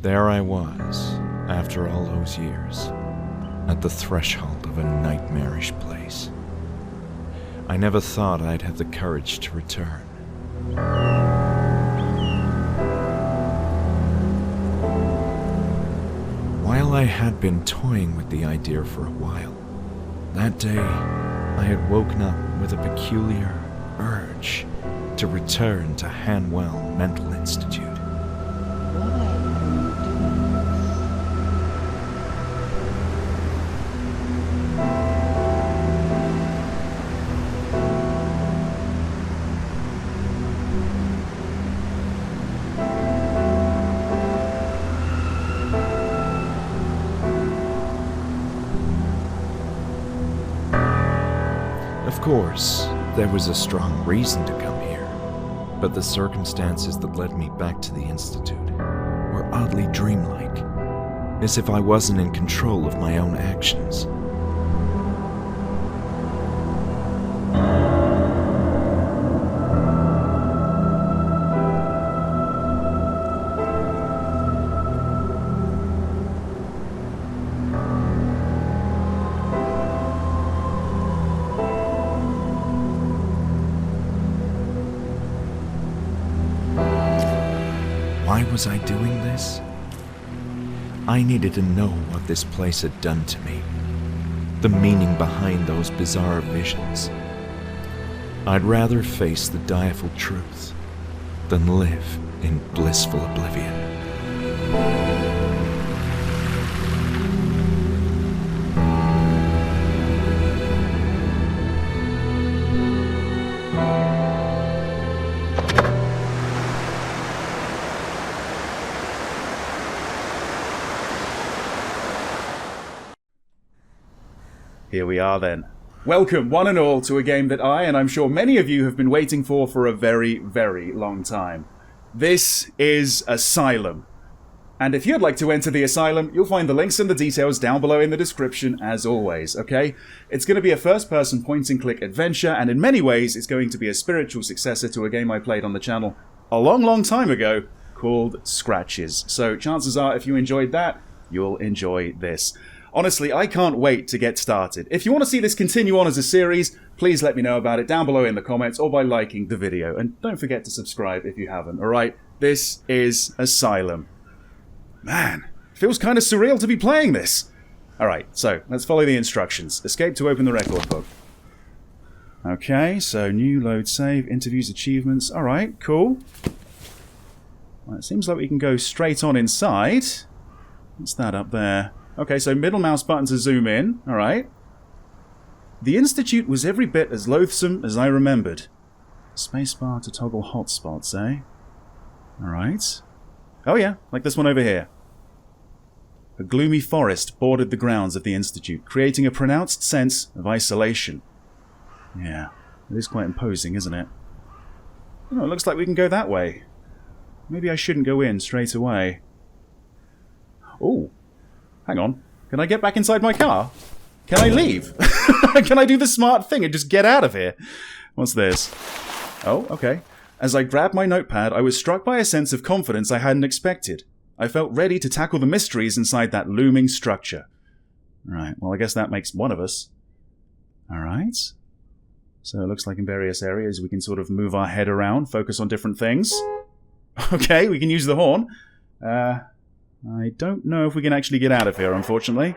There I was, after all those years, at the threshold of a nightmarish place. I never thought I'd have the courage to return. While I had been toying with the idea for a while, that day I had woken up with a peculiar urge to return to Hanwell Mental Institute. Of course, there was a strong reason to come here, but the circumstances that led me back to the Institute were oddly dreamlike, as if I wasn't in control of my own actions. Why was I doing this? I needed to know what this place had done to me, the meaning behind those bizarre visions. I'd rather face the direful truth than live in blissful oblivion. Here we are then. Welcome, one and all, to a game that I, and I'm sure many of you, have been waiting for a very, very long time. This is ASYLUM. And if you'd like to enter the Asylum, you'll find the links and the details down below in the description, as always, okay? It's going to be a first-person point-and-click adventure, and in many ways, it's going to be a spiritual successor to a game I played on the channel a long, long time ago called Scratches. So chances are, if you enjoyed that, you'll enjoy this. Honestly, I can't wait to get started. If you want to see this continue on as a series, please let me know about it down below in the comments or by liking the video. And don't forget to subscribe if you haven't, alright? This is ASYLUM. Man, feels kind of surreal to be playing this. Alright, so let's follow the instructions. Escape to open the record book. Okay, so new load save, interviews, achievements. Alright, cool. Well, it seems like we can go straight on inside. What's that up there? Okay, so middle mouse button to zoom in. Alright. The Institute was every bit as loathsome as I remembered. Spacebar to toggle hotspots, eh? Alright. Oh yeah, like this one over here. A gloomy forest bordered the grounds of the Institute, creating a pronounced sense of isolation. Yeah, it is quite imposing, isn't it? Oh, it looks like we can go that way. Maybe I shouldn't go in straight away. Oh. Hang on. Can I get back inside my car? Can I leave? Can I do the smart thing and just get out of here? What's this? Oh, okay. As I grabbed my notepad, I was struck by a sense of confidence I hadn't expected. I felt ready to tackle the mysteries inside that looming structure. Right, well, I guess that makes one of us. Alright. So it looks like in various areas we can sort of move our head around, focus on different things. Okay, we can use the horn. I don't know if we can actually get out of here, unfortunately.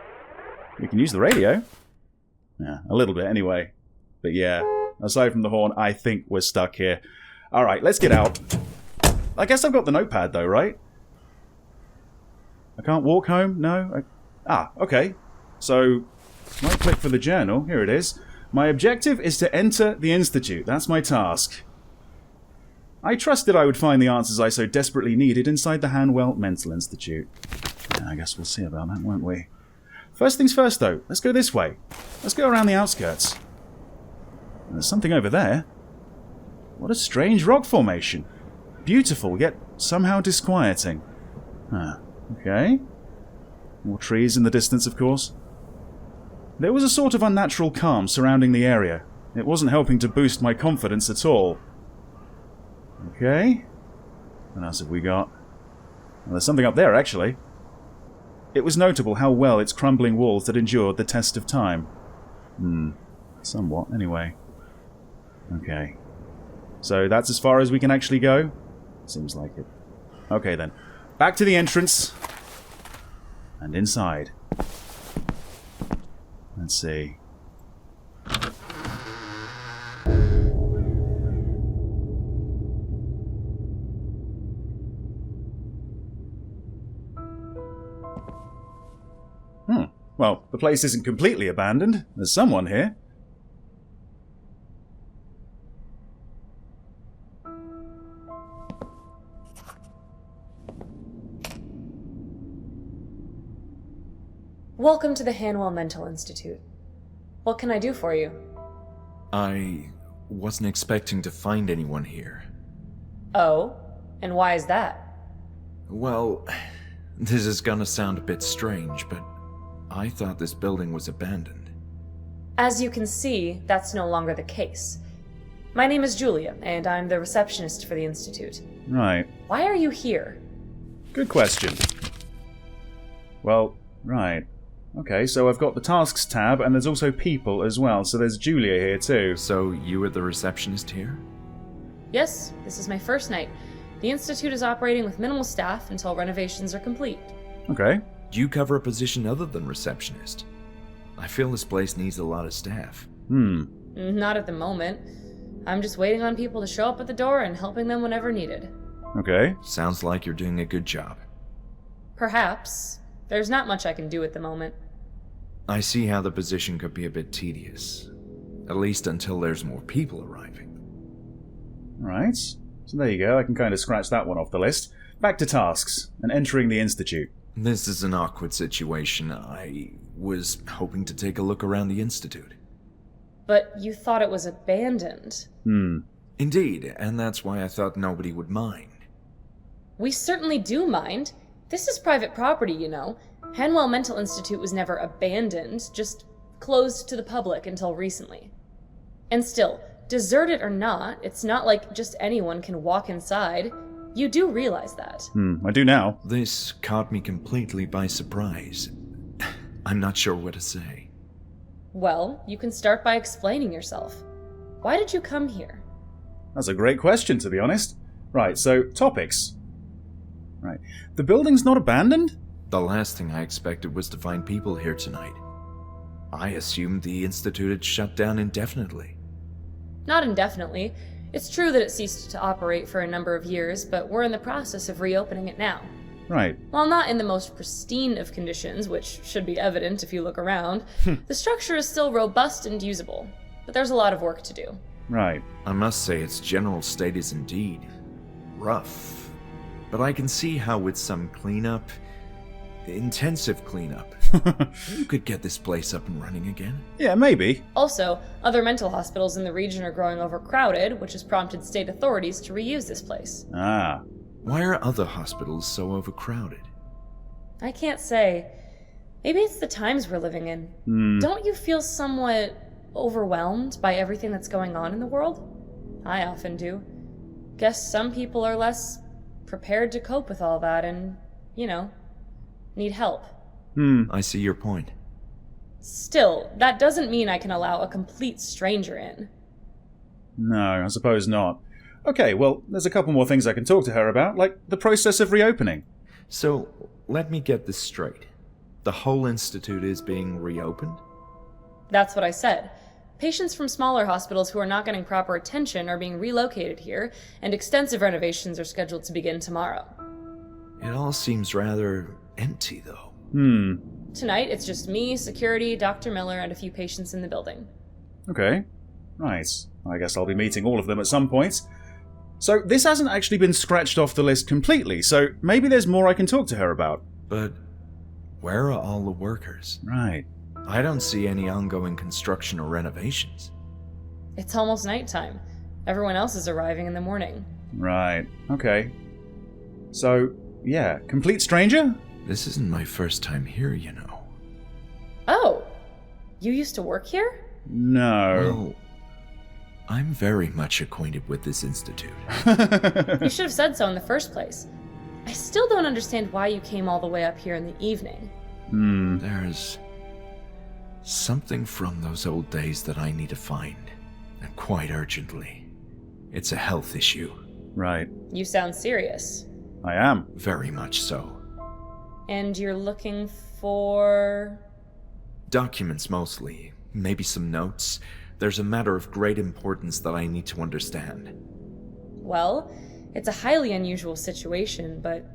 We can use the radio. Yeah, a little bit anyway. But yeah, aside from the horn, I think we're stuck here. Alright, let's get out. I guess I've got the notepad though, right? I can't walk home? No? Okay. So, right click for the journal. Here it is. My objective is to enter the Institute. That's my task. I trusted I would find the answers I so desperately needed inside the Hanwell Mental Institute. Yeah, I guess we'll see about that, won't we? First things first, though. Let's go this way. Let's go around the outskirts. There's something over there. What a strange rock formation. Beautiful, yet somehow disquieting. Okay. More trees in the distance, of course. There was a sort of unnatural calm surrounding the area. It wasn't helping to boost my confidence at all. Okay. What else have we got? Well, there's something up there, actually. It was notable how well its crumbling walls had endured the test of time. Somewhat, anyway. Okay. So that's as far as we can actually go? Seems like it. Okay, then. Back to the entrance. And inside. Let's see. Well, the place isn't completely abandoned. There's someone here. Welcome to the Hanwell Mental Institute. What can I do for you? I wasn't expecting to find anyone here. Oh? And why is that? Well, this is gonna sound a bit strange, but I thought this building was abandoned. As you can see, that's no longer the case. My name is Julia, and I'm the receptionist for the Institute. Right. Why are you here? Good question. Well, right. Okay, so I've got the Tasks tab, and there's also People as well, so there's Julia here too. So you were the receptionist here? Yes, this is my first night. The Institute is operating with minimal staff until renovations are complete. Okay. Do you cover a position other than receptionist? I feel this place needs a lot of staff. Not at the moment. I'm just waiting on people to show up at the door and helping them whenever needed. Okay. Sounds like you're doing a good job. Perhaps. There's not much I can do at the moment. I see how the position could be a bit tedious. At least until there's more people arriving. Right. So there you go, I can kind of scratch that one off the list. Back to tasks, and entering the Institute. This is an awkward situation. I was hoping to take a look around the Institute. But you thought it was abandoned. Indeed, and that's why I thought nobody would mind. We certainly do mind. This is private property, you know. Hanwell Mental Institute was never abandoned, just closed to the public until recently. And still, deserted or not, it's not like just anyone can walk inside. You do realize that. I do now. This caught me completely by surprise. I'm not sure what to say. Well, you can start by explaining yourself. Why did you come here? That's a great question, to be honest. Right, so, topics. Right. The building's not abandoned? The last thing I expected was to find people here tonight. I assumed the Institute had shut down indefinitely. Not indefinitely. It's true that it ceased to operate for a number of years, but we're in the process of reopening it now. Right. While not in the most pristine of conditions, which should be evident if you look around, the structure is still robust and usable, but there's a lot of work to do. Right. I must say its general state is indeed rough, but I can see how with some cleanup, intensive cleanup, you could get this place up and running again. Yeah, maybe. Also, other mental hospitals in the region are growing overcrowded, which has prompted state authorities to reuse this place. Ah. Why are other hospitals so overcrowded? I can't say. Maybe it's the times we're living in. Don't you feel somewhat overwhelmed by everything that's going on in the world? I often do. Guess some people are less prepared to cope with all that and, need help. I see your point. Still, that doesn't mean I can allow a complete stranger in. No, I suppose not. Okay, well, there's a couple more things I can talk to her about, like the process of reopening. So, let me get this straight. The whole institute is being reopened? That's what I said. Patients from smaller hospitals who are not getting proper attention are being relocated here, and extensive renovations are scheduled to begin tomorrow. It all seems rather empty, though. Tonight, it's just me, security, Dr. Miller, and a few patients in the building. Okay. Nice. I guess I'll be meeting all of them at some point. So this hasn't actually been scratched off the list completely, so maybe there's more I can talk to her about. But where are all the workers? Right. I don't see any ongoing construction or renovations. It's almost nighttime. Everyone else is arriving in the morning. Right. Okay. So, yeah, complete stranger? This isn't my first time here, you know. Oh! You used to work here? No. Well, I'm very much acquainted with this institute. You should have said so in the first place. I still don't understand why you came all the way up here in the evening. There's something from those old days that I need to find, and quite urgently. It's a health issue. Right. You sound serious. I am. Very much so. And you're looking for... Documents mostly, maybe some notes. There's a matter of great importance that I need to understand. Well, it's a highly unusual situation, but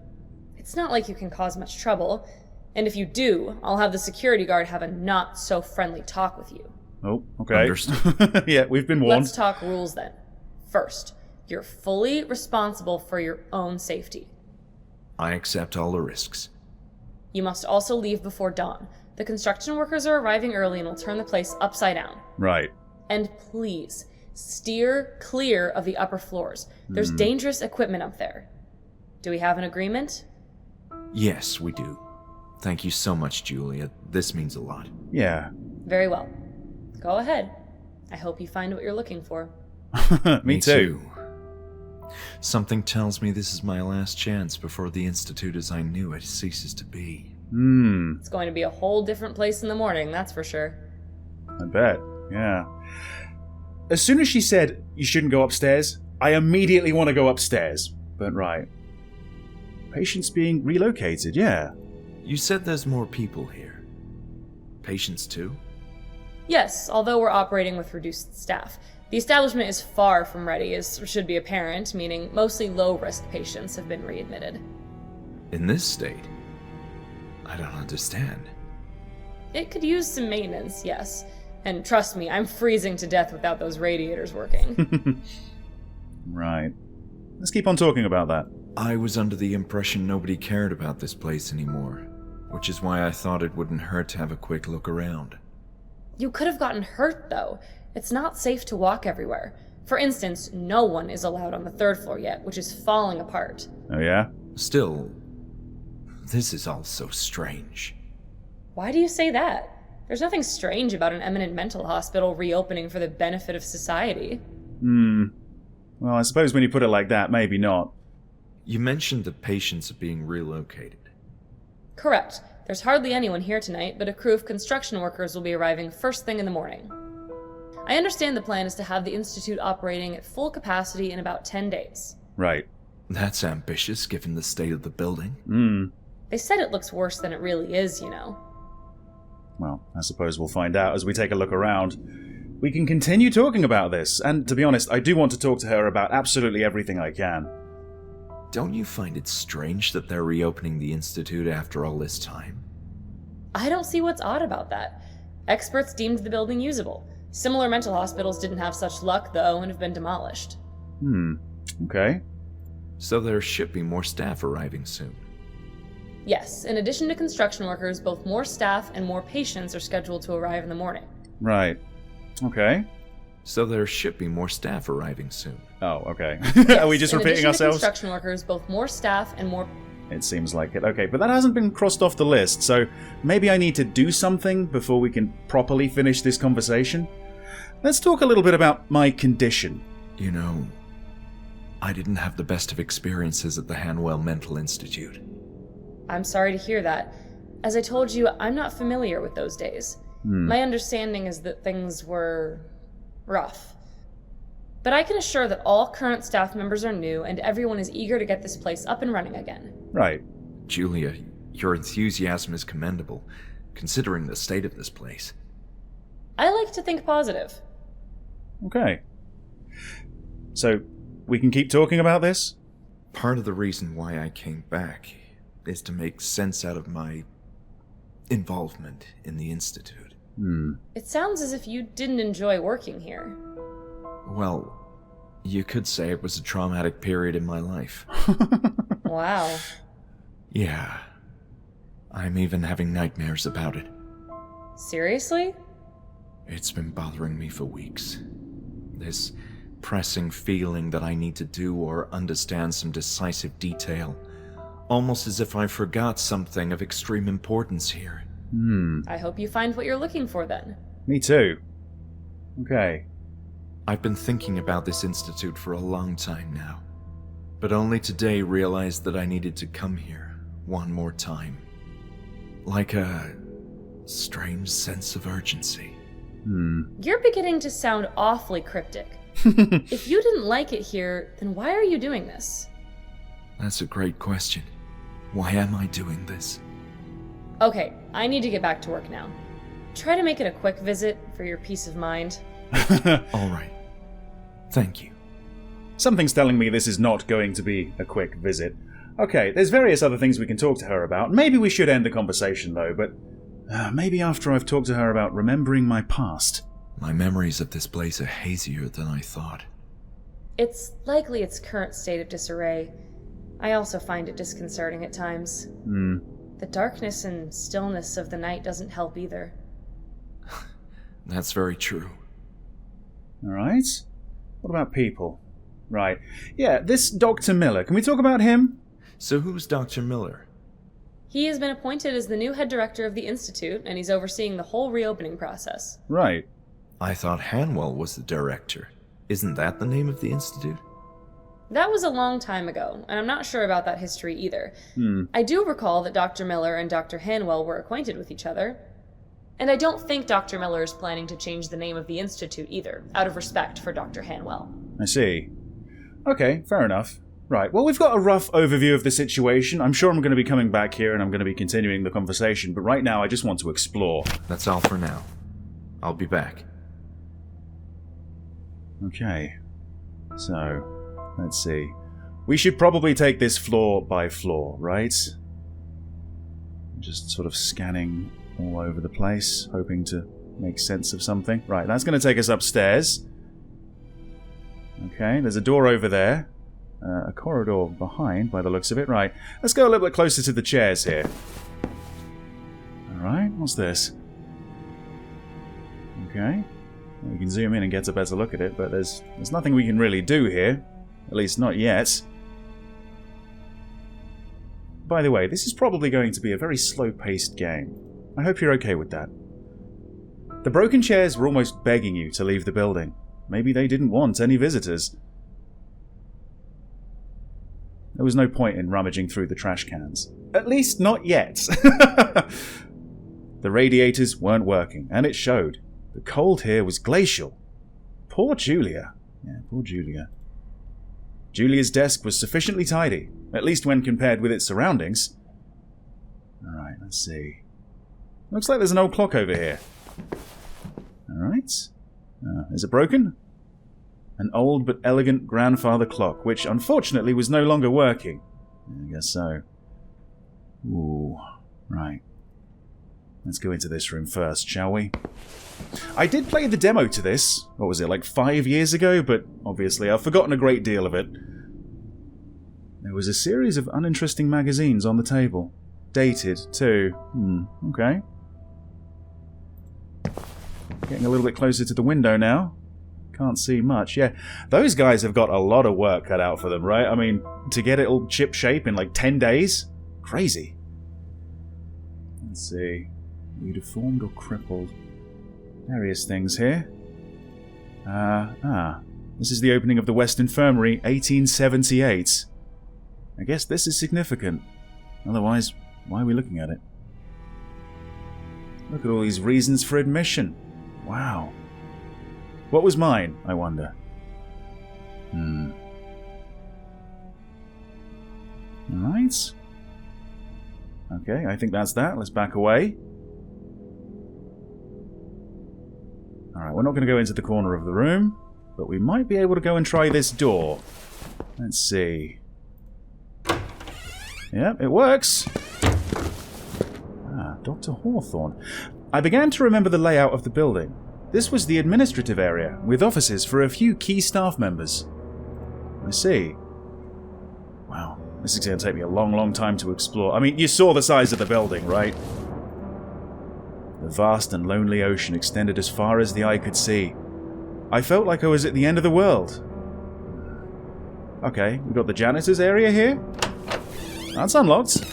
it's not like you can cause much trouble. And if you do, I'll have the security guard have a not-so-friendly talk with you. Oh, okay. Understood. Yeah, we've been warned. Let's talk rules then. First, you're fully responsible for your own safety. I accept all the risks. You must also leave before dawn. The construction workers are arriving early and will turn the place upside down. Right. And please, steer clear of the upper floors. There's dangerous equipment up there. Do we have an agreement? Yes, we do. Thank you so much, Julia. This means a lot. Yeah. Very well. Go ahead. I hope you find what you're looking for. Me too. Something tells me this is my last chance before the Institute as I knew it ceases to be. It's going to be a whole different place in the morning, that's for sure. I bet. Yeah. As soon as she said you shouldn't go upstairs, I immediately want to go upstairs. But right. Patients being relocated, yeah. You said there's more people here. Patients too? Yes, although we're operating with reduced staff. The establishment is far from ready, as should be apparent, meaning mostly low-risk patients have been readmitted. In this state? I don't understand. It could use some maintenance, yes. And trust me, I'm freezing to death without those radiators working. Right. Let's keep on talking about that. I was under the impression nobody cared about this place anymore, which is why I thought it wouldn't hurt to have a quick look around. You could have gotten hurt, though. It's not safe to walk everywhere. For instance, no one is allowed on the 3rd floor yet, which is falling apart. Oh, yeah? Still, this is all so strange. Why do you say that? There's nothing strange about an eminent mental hospital reopening for the benefit of society. Well, I suppose when you put it like that, maybe not. You mentioned that patients are being relocated. Correct. There's hardly anyone here tonight, but a crew of construction workers will be arriving first thing in the morning. I understand the plan is to have the Institute operating at full capacity in about 10 days. Right. That's ambitious, given the state of the building. They said it looks worse than it really is, you know. Well, I suppose we'll find out as we take a look around. We can continue talking about this, and to be honest, I do want to talk to her about absolutely everything I can. Don't you find it strange that they're reopening the Institute after all this time? I don't see what's odd about that. Experts deemed the building usable. Similar mental hospitals didn't have such luck, though, and have been demolished. Okay. So there should be more staff arriving soon. Yes, in addition to construction workers, both more staff and more patients are scheduled to arrive in the morning. Right. Okay. So there should be more staff arriving soon. Oh, okay. Yes, Are we just repeating in addition to ourselves? construction workers, both more staff and more... It seems like it. Okay, but that hasn't been crossed off the list, so maybe I need to do something before we can properly finish this conversation. Let's talk a little bit about my condition. You know, I didn't have the best of experiences at the Hanwell Mental Institute. I'm sorry to hear that. As I told you, I'm not familiar with those days. My understanding is that things were... rough. But I can assure that all current staff members are new and everyone is eager to get this place up and running again. Right. Julia, your enthusiasm is commendable, considering the state of this place. I like to think positive. Okay. So, we can keep talking about this? Part of the reason why I came back is to make sense out of my involvement in the Institute. It sounds as if you didn't enjoy working here. Well, you could say it was a traumatic period in my life. Wow. Yeah. I'm even having nightmares about it. Seriously? It's been bothering me for weeks. This pressing feeling that I need to do or understand some decisive detail. Almost as if I forgot something of extreme importance here. I hope you find what you're looking for then. Me too. Okay. I've been thinking about this institute for a long time now. but only today realized that I needed to come here one more time. Like a strange sense of urgency. You're beginning to sound awfully cryptic. If you didn't like it here, then why are you doing this? That's a great question. Why am I doing this? Okay, I need to get back to work now. Try to make it a quick visit for your peace of mind. All right. Thank you. Something's telling me this is not going to be a quick visit. Okay, there's various other things we can talk to her about. Maybe we should end the conversation, though, but maybe after I've talked to her about remembering my past. My memories of this place are hazier than I thought. It's likely its current state of disarray. I also find it disconcerting at times. The darkness and stillness of the night doesn't help either. That's very true. Alright. What about people? Right. Yeah, this Dr. Miller, can we talk about him? So who's Dr. Miller? He has been appointed as the new head director of the Institute, and he's overseeing the whole reopening process. Right. I thought Hanwell was the director. Isn't that the name of the Institute? That was a long time ago, and I'm not sure about that history either. I do recall that Dr. Miller and Dr. Hanwell were acquainted with each other. And I don't think Dr. Miller is planning to change the name of the Institute either, out of respect for Dr. Hanwell. I see. Okay, fair enough. Right, well, we've got a rough overview of the situation. I'm sure I'm going to be coming back here and I'm going to be continuing the conversation, but right now I just want to explore. That's all for now. I'll be back. Okay. So, let's see. We should probably take this floor by floor, right? Just sort of scanning all over the place, hoping to make sense of something. Right, that's going to take us upstairs. Okay, there's a door over there. A corridor behind, by the looks of it. Right, let's go a little bit closer to the chairs here. Alright, what's this? Okay. We can zoom in and get a better look at it, but there's nothing we can really do here. At least not yet. By the way, this is probably going to be a very slow-paced game. I hope you're okay with that. The broken chairs were almost begging you to leave the building. Maybe they didn't want any visitors. There was no point in rummaging through the trash cans. At least not yet. The radiators weren't working, and it showed. The cold here was glacial. Poor Julia. Yeah, poor Julia. Julia's desk was sufficiently tidy, at least when compared with its surroundings. Alright, let's see. Looks like there's an old clock over here. Alright. Is it broken? An old but elegant grandfather clock, which unfortunately was no longer working. I guess so. Ooh, right. Let's go into this room first, shall we? I did play the demo to this, what was it, like 5 years ago, but obviously I've forgotten a great deal of it. There was a series of uninteresting magazines on the table. Dated, too. Okay. Getting a little bit closer to the window now. Can't see much. Yeah, those guys have got a lot of work cut out for them, right? I mean, to get it all chip shape in like 10 days? Crazy. Let's see. Are you deformed or crippled? Various things here. This is the opening of the West Infirmary, 1878. I guess this is significant. Otherwise, why are we looking at it? Look at all these reasons for admission. Wow. What was mine, I wonder? Alright. Okay, I think that's that. Let's back away. Alright, we're not going to go into the corner of the room, but we might be able to go and try this door. Let's see. Yep, it works. Dr. Hawthorne. I began to remember the layout of the building. This was the administrative area, with offices for a few key staff members. I see. Wow, this is going to take me a long, long time to explore. I mean, you saw the size of the building, right? The vast and lonely ocean extended as far as the eye could see. I felt like I was at the end of the world. Okay, we've got the janitor's area here. That's unlocked.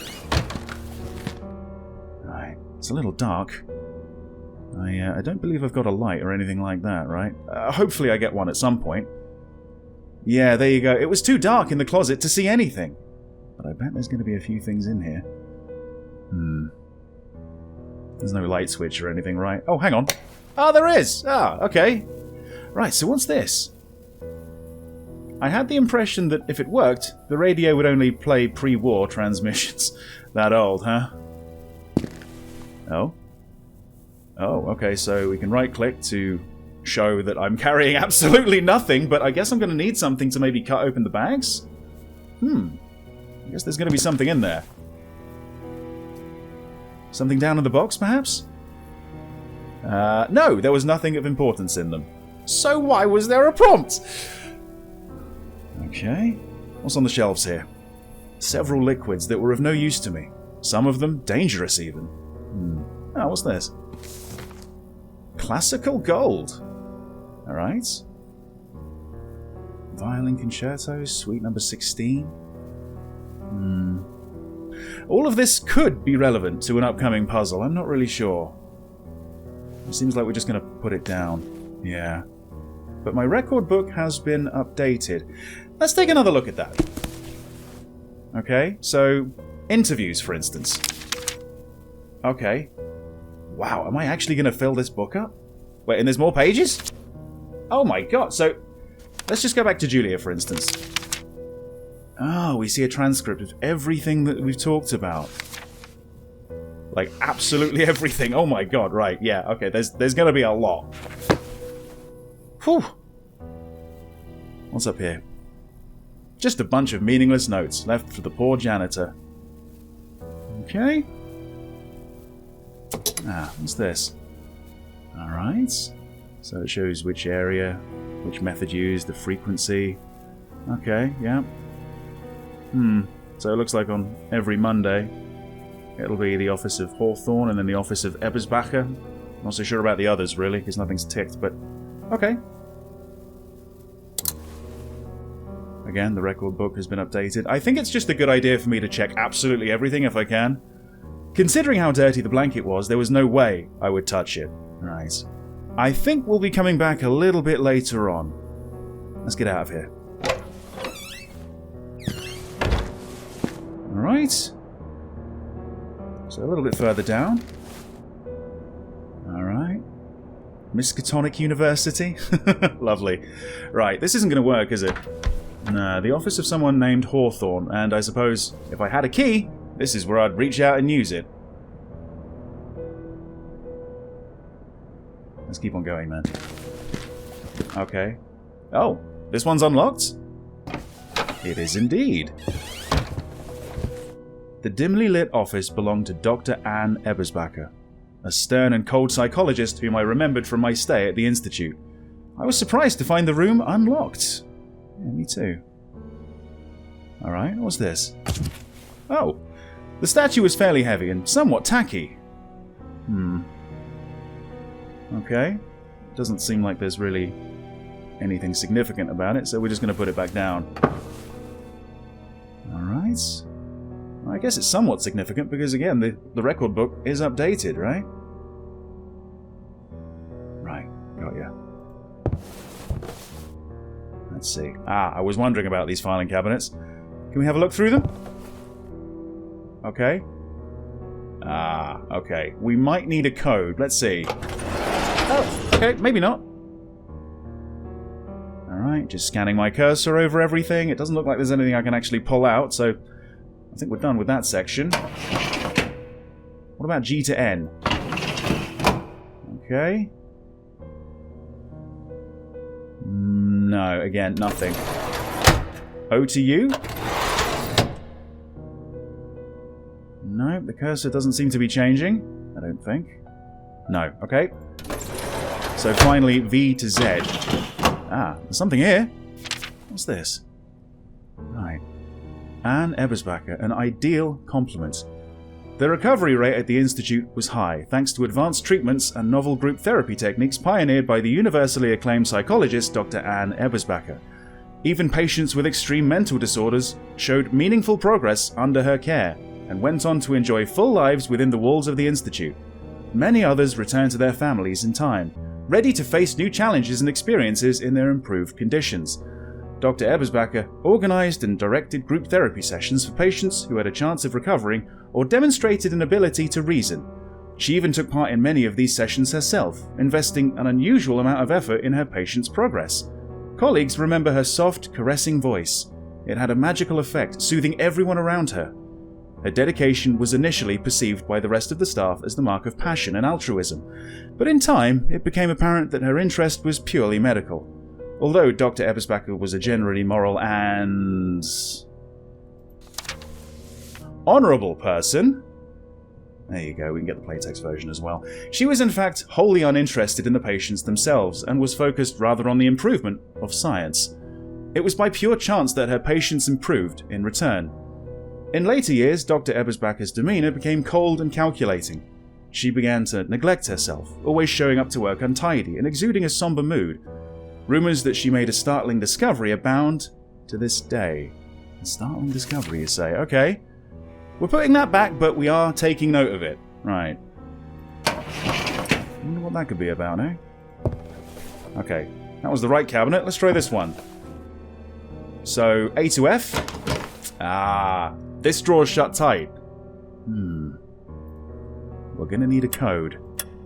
Right, it's a little dark. I don't believe I've got a light or anything like that, right? Hopefully I get one at some point. Yeah, there you go. It was too dark in the closet to see anything. But I bet there's going to be a few things in here. There's no light switch or anything, right? Oh, hang on. Ah, there is! Ah, okay. Right, so what's this? I had the impression that if it worked, the radio would only play pre-war transmissions. That old, huh? Oh. Oh, okay, so we can right-click to show that I'm carrying absolutely nothing, but I guess I'm going to need something to maybe cut open the bags? I guess there's going to be something in there. Something down in the box, perhaps? No, there was nothing of importance in them. So why was there a prompt? Okay. What's on the shelves here? Several liquids that were of no use to me. Some of them dangerous, even. Oh, what's this? Classical gold. Alright. Violin concertos, suite number 16. All of this could be relevant to an upcoming puzzle. I'm not really sure. It seems like we're just going to put it down. Yeah. But my record book has been updated. Let's take another look at that. Okay, so interviews, for instance. Okay. Wow, am I actually going to fill this book up? Wait, and there's more pages? Oh my god, so let's just go back to Julia, for instance. Oh, we see a transcript of everything that we've talked about. Like, absolutely everything. Oh my god, right, yeah, okay, there's gonna be a lot. Whew. What's up here? Just a bunch of meaningless notes left for the poor janitor. Okay. Ah, what's this? Alright. So it shows which area, which method used, the frequency. Okay, yeah. So it looks like on every Monday, it'll be the office of Hawthorne and then the office of Ebersbacher. Not so sure about the others, really, because nothing's ticked, but okay. Again, the record book has been updated. I think it's just a good idea for me to check absolutely everything if I can. Considering how dirty the blanket was, there was no way I would touch it. Right. I think we'll be coming back a little bit later on. Let's get out of here. Alright. So a little bit further down. Alright. Miskatonic University. Lovely. Right, this isn't going to work, is it? Nah, the office of someone named Hawthorne, and I suppose if I had a key, this is where I'd reach out and use it. Let's keep on going then. Okay. Oh, this one's unlocked? It is indeed. The dimly lit office belonged to Dr. Anne Ebersbacher, a stern and cold psychologist whom I remembered from my stay at the Institute. I was surprised to find the room unlocked. Yeah, me too. Alright, what's this? Oh, the statue was fairly heavy and somewhat tacky. Okay. Doesn't seem like there's really anything significant about it, so we're just going to put it back down. Alright. Well, I guess it's somewhat significant because, again, the record book is updated, right? Right, got ya. Let's see. Ah, I was wondering about these filing cabinets. Can we have a look through them? Okay. Ah, okay. We might need a code. Let's see. Oh, okay, maybe not. Alright, just scanning my cursor over everything. It doesn't look like there's anything I can actually pull out, so I think we're done with that section. What about G to N? Okay. No, again, nothing. O to U? No, the cursor doesn't seem to be changing. I don't think. No, okay. So finally, V to Z. Ah, there's something here. What's this? Right. Anne Ebersbacher, an ideal complement. The recovery rate at the Institute was high, thanks to advanced treatments and novel group therapy techniques pioneered by the universally acclaimed psychologist Dr. Anne Ebersbacher. Even patients with extreme mental disorders showed meaningful progress under her care, and went on to enjoy full lives within the walls of the Institute. Many others returned to their families in time, ready to face new challenges and experiences in their improved conditions. Dr. Ebersbacher organized and directed group therapy sessions for patients who had a chance of recovering or demonstrated an ability to reason. She even took part in many of these sessions herself, investing an unusual amount of effort in her patients' progress. Colleagues remember her soft, caressing voice. It had a magical effect, soothing everyone around her. Her dedication was initially perceived by the rest of the staff as the mark of passion and altruism, but in time it became apparent that her interest was purely medical. Although Dr. Ebersbacher was a generally moral and honourable person, there you go, we can get the playtext version as well, she was in fact wholly uninterested in the patients themselves and was focused rather on the improvement of science. It was by pure chance that her patients improved in return. In later years, Dr. Ebersbacher's demeanour became cold and calculating. She began to neglect herself, always showing up to work untidy and exuding a sombre mood. Rumours that she made a startling discovery abound to this day. A startling discovery, you say? Okay. We're putting that back, but we are taking note of it. Right. I wonder what that could be about, eh? Okay. That was the right cabinet. Let's try this one. So, A to F. Ah. This drawer's shut tight. We're gonna need a code.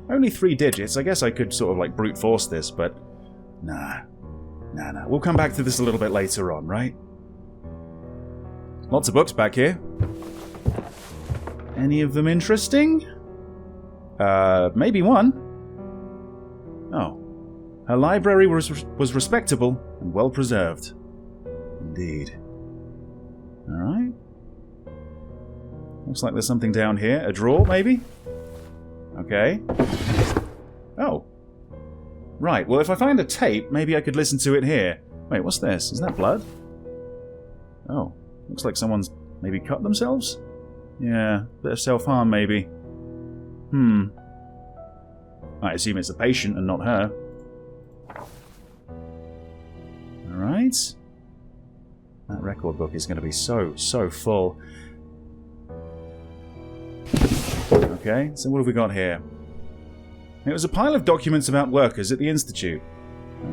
Only 3 digits. I guess I could sort of like brute force this, but nah. We'll come back to this a little bit later on, right? Lots of books back here. Any of them interesting? Maybe one. Oh. Her library was respectable and well preserved. Indeed. Alright. Looks like there's something down here. A drawer, maybe? Okay. Oh. Right, well if I find a tape, maybe I could listen to it here. Wait, what's this? Is that blood? Oh. Looks like someone's maybe cut themselves? Yeah, bit of self-harm maybe. I assume it's a patient and not her. Alright. That record book is going to be so full. Okay, so what have we got here? It was a pile of documents about workers at the Institute.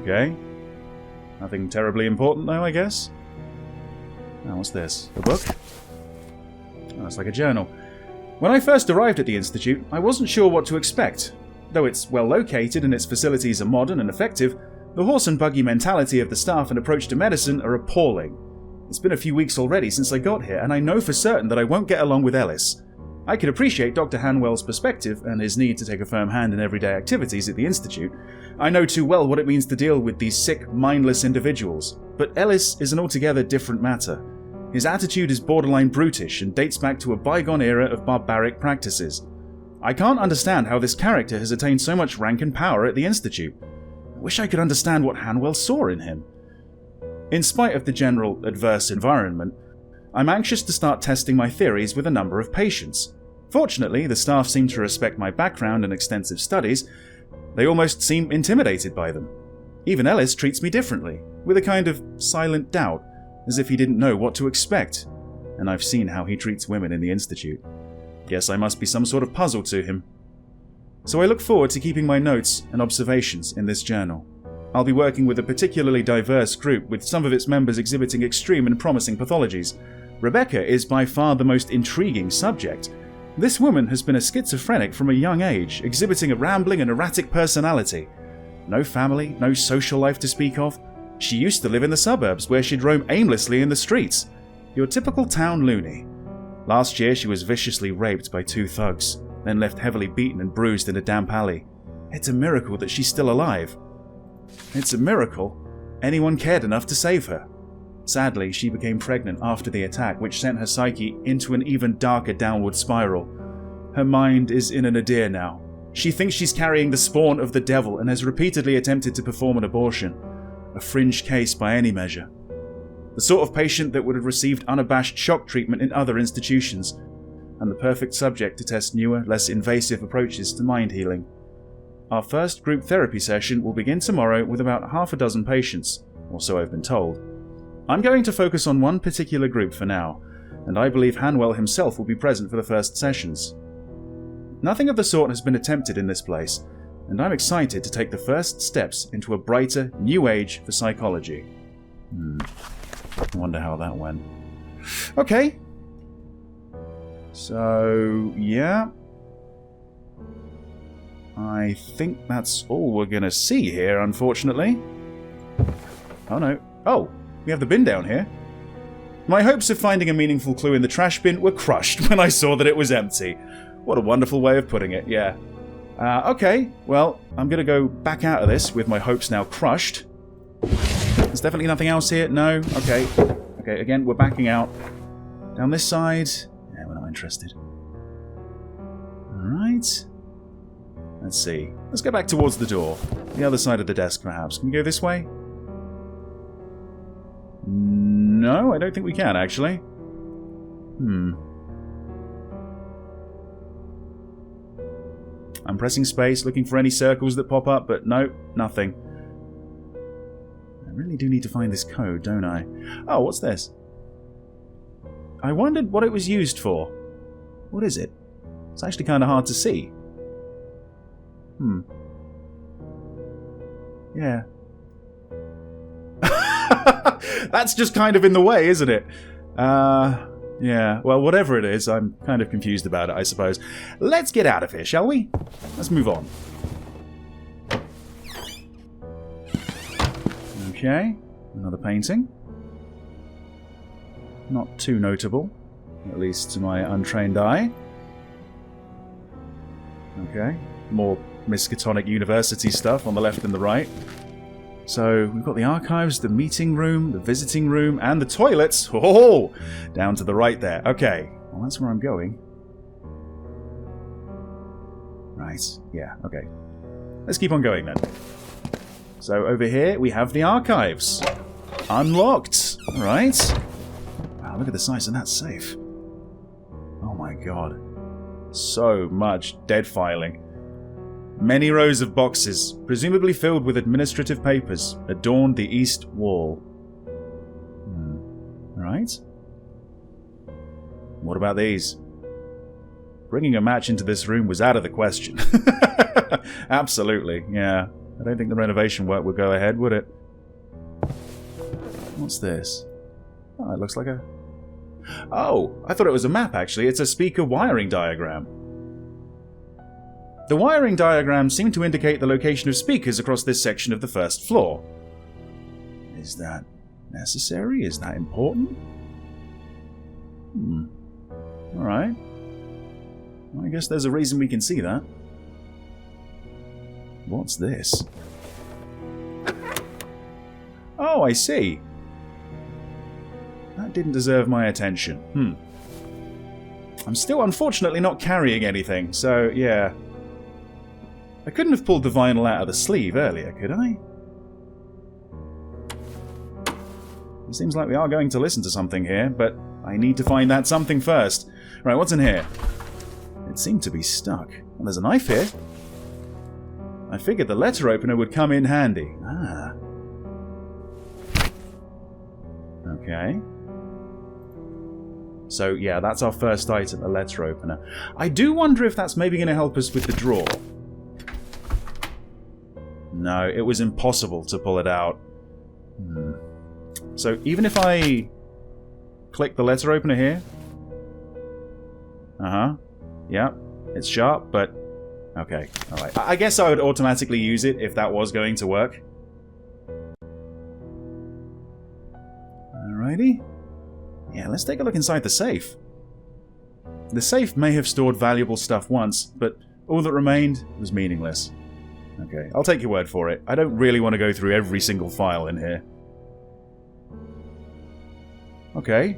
Okay. Nothing terribly important though, I guess. Oh, what's this? A book? Oh, it's like a journal. When I first arrived at the Institute, I wasn't sure what to expect. Though it's well located and its facilities are modern and effective, the horse and buggy mentality of the staff and approach to medicine are appalling. It's been a few weeks already since I got here, and I know for certain that I won't get along with Ellis. I can appreciate Dr. Hanwell's perspective and his need to take a firm hand in everyday activities at the Institute. I know too well what it means to deal with these sick, mindless individuals. But Ellis is an altogether different matter. His attitude is borderline brutish and dates back to a bygone era of barbaric practices. I can't understand how this character has attained so much rank and power at the Institute. I wish I could understand what Hanwell saw in him. In spite of the general adverse environment, I'm anxious to start testing my theories with a number of patients. Fortunately, the staff seem to respect my background and extensive studies. They almost seem intimidated by them. Even Ellis treats me differently, with a kind of silent doubt, as if he didn't know what to expect. And I've seen how he treats women in the Institute. Guess I must be some sort of puzzle to him. So I look forward to keeping my notes and observations in this journal. I'll be working with a particularly diverse group, with some of its members exhibiting extreme and promising pathologies. Rebecca is by far the most intriguing subject. This woman has been a schizophrenic from a young age, exhibiting a rambling and erratic personality. No family, no social life to speak of. She used to live in the suburbs, where she'd roam aimlessly in the streets. Your typical town loony. Last year she was viciously raped by 2 thugs, then left heavily beaten and bruised in a damp alley. It's a miracle that she's still alive. It's a miracle anyone cared enough to save her. Sadly, she became pregnant after the attack, which sent her psyche into an even darker downward spiral. Her mind is in a nadir now. She thinks she's carrying the spawn of the devil and has repeatedly attempted to perform an abortion. A fringe case by any measure. The sort of patient that would have received unabashed shock treatment in other institutions, and the perfect subject to test newer, less invasive approaches to mind healing. Our first group therapy session will begin tomorrow with about half a dozen patients, or so I've been told. I'm going to focus on one particular group for now, and I believe Hanwell himself will be present for the first sessions. Nothing of the sort has been attempted in this place, and I'm excited to take the first steps into a brighter, new age for psychology. I wonder how that went. Okay. So, yeah. I think that's all we're going to see here, unfortunately. Oh, no. Oh, we have the bin down here. My hopes of finding a meaningful clue in the trash bin were crushed when I saw that it was empty. What a wonderful way of putting it, yeah. Okay, well, I'm going to go back out of this with my hopes now crushed. There's definitely nothing else here. No? Okay. Okay, again, we're backing out. Down this side. Yeah, we're not interested. Alright. Let's see. Let's go back towards the door. The other side of the desk, perhaps. Can we go this way? No, I don't think we can, actually. I'm pressing space, looking for any circles that pop up, but no, nothing. I really do need to find this code, don't I? Oh, what's this? I wondered what it was used for. What is it? It's actually kind of hard to see. Yeah. That's just kind of in the way, isn't it? Yeah, well, whatever it is, I'm kind of confused about it, I suppose. Let's get out of here, shall we? Let's move on. Okay, another painting. Not too notable, at least to my untrained eye. Okay, more Miskatonic University stuff on the left and the right. So, we've got the archives, the meeting room, the visiting room, and the toilets. Oh, down to the right there. Okay, well, that's where I'm going. Right, yeah, okay. Let's keep on going then. So, over here, we have the archives. Unlocked. Right. Wow, look at the size of that safe. Oh my god. So much dead filing. Many rows of boxes, presumably filled with administrative papers, adorned the east wall. Right. What about these? Bringing a match into this room was out of the question. Absolutely, yeah. I don't think the renovation work would go ahead, would it? What's this? Oh, it looks like a... Oh, I thought it was a map, actually. It's a speaker wiring diagram. The wiring diagrams seem to indicate the location of speakers across this section of the first floor. Is that necessary? Is that important? Alright. Well, I guess there's a reason we can see that. What's this? Oh, I see. That didn't deserve my attention. I'm still unfortunately not carrying anything, so yeah. I couldn't have pulled the vinyl out of the sleeve earlier, could I? It seems like we are going to listen to something here, but I need to find that something first. Right, what's in here? It seemed to be stuck. Well, there's a knife here. I figured the letter opener would come in handy. Ah. Okay. So, yeah, that's our first item, a letter opener. I do wonder if that's maybe going to help us with the drawer. No, it was impossible to pull it out. So, even if I click the letter opener here... Yeah, it's sharp, but... Okay, alright. I guess I would automatically use it if that was going to work. Alrighty. Yeah, let's take a look inside the safe. The safe may have stored valuable stuff once, but all that remained was meaningless. Okay, I'll take your word for it. I don't really want to go through every single file in here. Okay.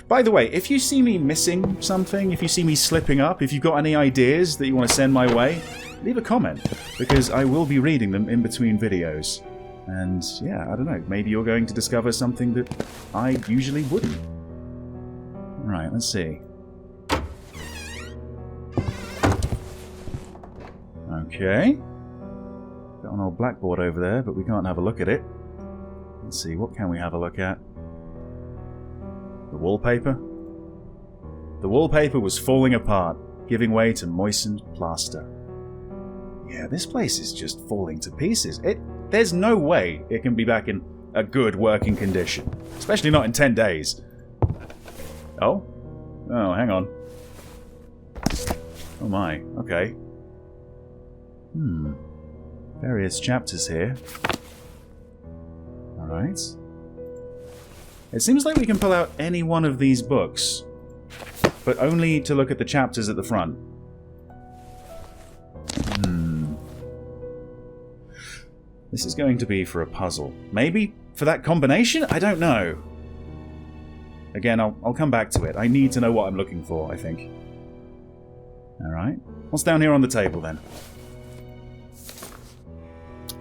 By the way, if you see me missing something, if you see me slipping up, if you've got any ideas that you want to send my way, leave a comment, because I will be reading them in between videos. And yeah, I don't know, maybe you're going to discover something that I usually wouldn't. Right, let's see. Okay. Got an old blackboard over there, but we can't have a look at it. Let's see, what can we have a look at? The wallpaper? The wallpaper was falling apart, giving way to moistened plaster. Yeah, this place is just falling to pieces. There's no way it can be back in a good working condition. Especially not in 10 days. Oh? Oh, hang on. Oh my, okay. Various chapters here. Alright. It seems like we can pull out any one of these books, but only to look at the chapters at the front. This is going to be for a puzzle. Maybe for that combination? I don't know. Again, I'll come back to it. I need to know what I'm looking for, I think. Alright. What's down here on the table, then?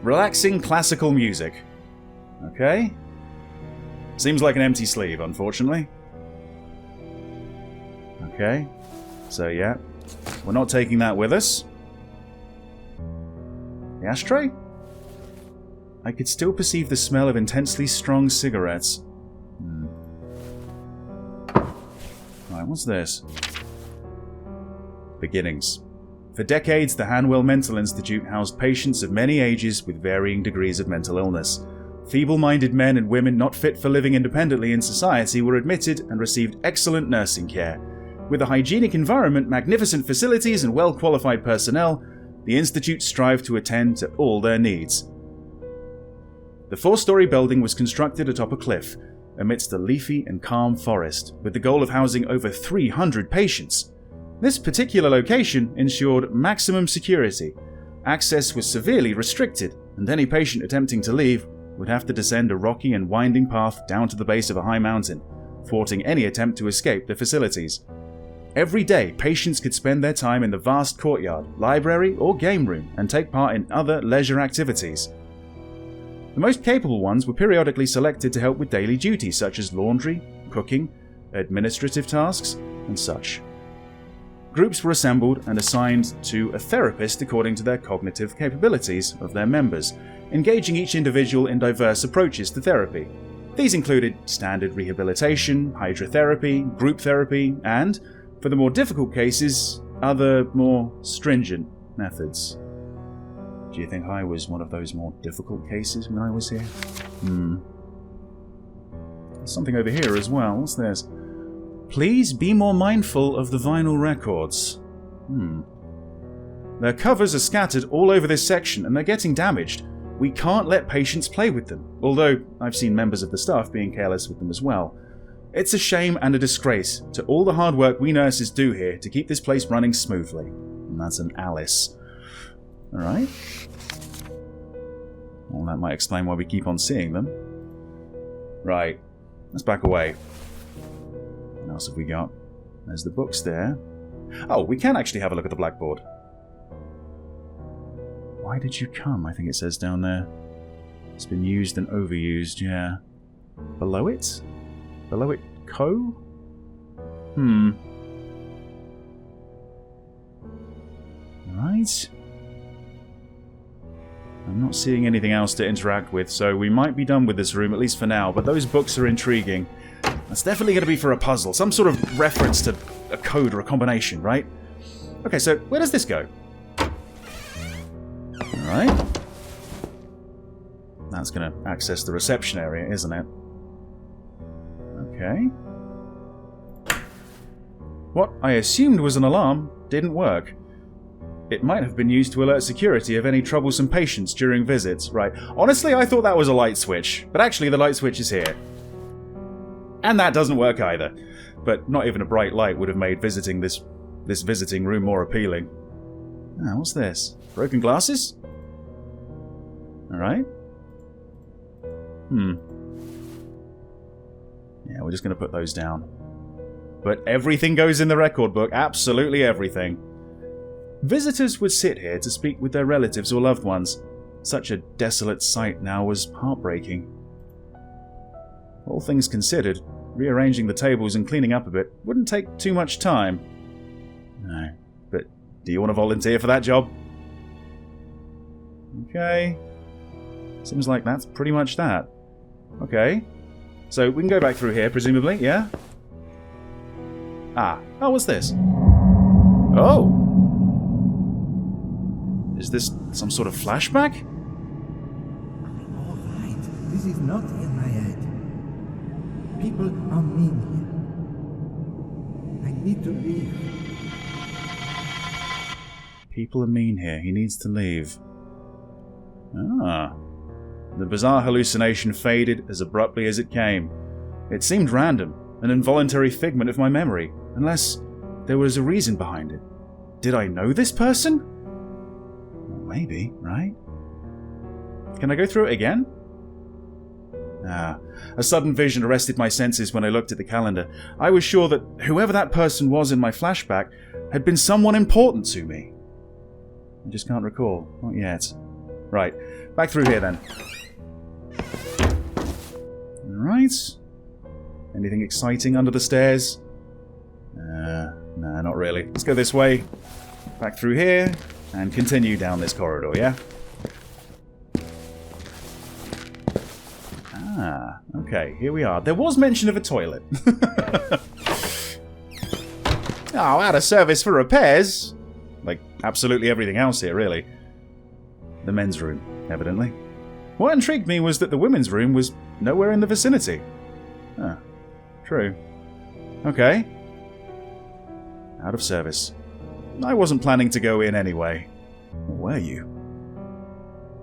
Relaxing classical music. Okay. Seems like an empty sleeve, unfortunately. Okay. So, yeah. We're not taking that with us. The ashtray? I could still perceive the smell of intensely strong cigarettes. Right, what's this? Beginnings. For decades, the Hanwell Mental Institute housed patients of many ages with varying degrees of mental illness. Feeble-minded men and women not fit for living independently in society were admitted and received excellent nursing care. With a hygienic environment, magnificent facilities, and well-qualified personnel, the Institute strived to attend to all their needs. The 4-story building was constructed atop a cliff, amidst a leafy and calm forest, with the goal of housing over 300 patients. This particular location ensured maximum security. Access was severely restricted, and any patient attempting to leave would have to descend a rocky and winding path down to the base of a high mountain, thwarting any attempt to escape the facilities. Every day, patients could spend their time in the vast courtyard, library, or game room and take part in other leisure activities. The most capable ones were periodically selected to help with daily duties such as laundry, cooking, administrative tasks, and such. Groups were assembled and assigned to a therapist according to their cognitive capabilities of their members, engaging each individual in diverse approaches to therapy. These included standard rehabilitation, hydrotherapy, group therapy, and, for the more difficult cases, other more stringent methods. Do you think I was one of those more difficult cases when I was here? There's something over here as well. What's this? Please be more mindful of the vinyl records. Their covers are scattered all over this section and they're getting damaged. We can't let patients play with them, although I've seen members of the staff being careless with them as well. It's a shame and a disgrace to all the hard work we nurses do here to keep this place running smoothly. And that's an Alice. Alright. Well, that might explain why we keep on seeing them. Right. Let's back away. What else have we got? There's the books there. Oh, we can actually have a look at the blackboard. Why did you come? I think it says down there. It's been used and overused, yeah. Below it? Below it, co? Right. I'm not seeing anything else to interact with, so we might be done with this room, at least for now, but those books are intriguing. That's definitely going to be for a puzzle, some sort of reference to a code or a combination, right? Okay, so where does this go? Alright. That's going to access the reception area, isn't it? Okay. What I assumed was an alarm didn't work. It might have been used to alert security of any troublesome patients during visits. Right. Honestly, I thought that was a light switch, but actually the light switch is here. And that doesn't work either. But not even a bright light would have made visiting this visiting room more appealing. Ah, what's this? Broken glasses? Alright. Yeah, we're just going to put those down. But everything goes in the record book. Absolutely everything. Visitors would sit here to speak with their relatives or loved ones. Such a desolate sight now was heartbreaking. All things considered, rearranging the tables and cleaning up a bit wouldn't take too much time. No, but do you want to volunteer for that job? Okay. Seems like that's pretty much that. Okay. So we can go back through here, presumably, yeah? Ah. Oh, what's this? Oh! Is this some sort of flashback? All right. This This is not in my head. People are mean here. I need to leave. People are mean here. He needs to leave. Ah. The bizarre hallucination faded as abruptly as it came. It seemed random, an involuntary figment of my memory, unless there was a reason behind it. Did I know this person? Well, maybe, right? Can I go through it again? Ah, a sudden vision arrested my senses when I looked at the calendar. I was sure that whoever that person was in my flashback had been someone important to me. I just can't recall. Not yet. Right, back through here then. Alright. Anything exciting under the stairs? Nah, not really. Let's go this way. Back through here. And continue down this corridor, yeah? Ah, okay, here we are. There was mention of a toilet. Oh, out of service for repairs. Like, absolutely everything else here, really. The men's room, evidently. What intrigued me was that the women's room was nowhere in the vicinity. Ah, true. Okay. Out of service. I wasn't planning to go in anyway. Or were you?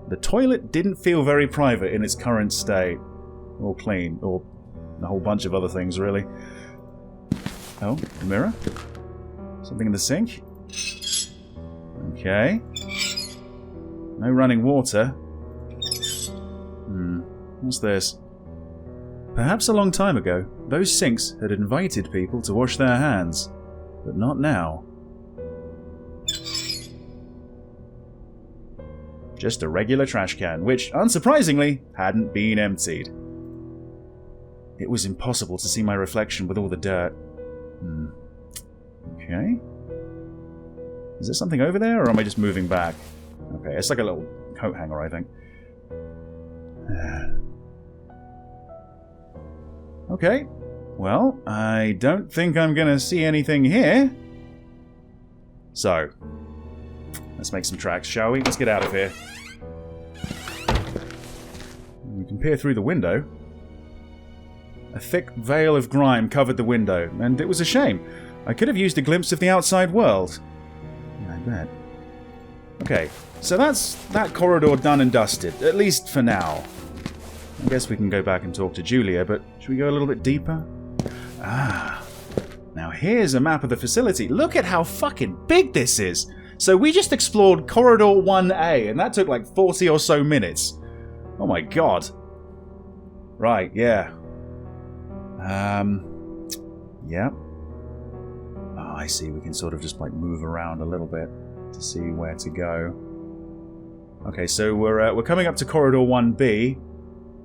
The toilet didn't feel very private in its current state. Or clean, or a whole bunch of other things, really. Oh, a mirror? Something in the sink? Okay. No running water. What's this? Perhaps a long time ago, those sinks had invited people to wash their hands. But not now. Just a regular trash can, which, unsurprisingly, hadn't been emptied. It was impossible to see my reflection with all the dirt. Okay. Is there something over there, or am I just moving back? Okay, it's like a little coat hanger, I think. Okay. Well, I don't think I'm going to see anything here. So, let's make some tracks, shall we? Let's get out of here. We can peer through the window. A thick veil of grime covered the window, and it was a shame. I could have used a glimpse of the outside world. I bet. Okay, so that's that corridor done and dusted, at least for now. I guess we can go back and talk to Julia, but should we go a little bit deeper? Ah, now here's a map of the facility. Look at how fucking big this is! So we just explored Corridor 1A, and that took like 40 or so minutes. Oh my god. Right, yeah. Yep. Oh, I see. We can sort of just like move around a little bit to see where to go. Okay, so we're coming up to Corridor 1B.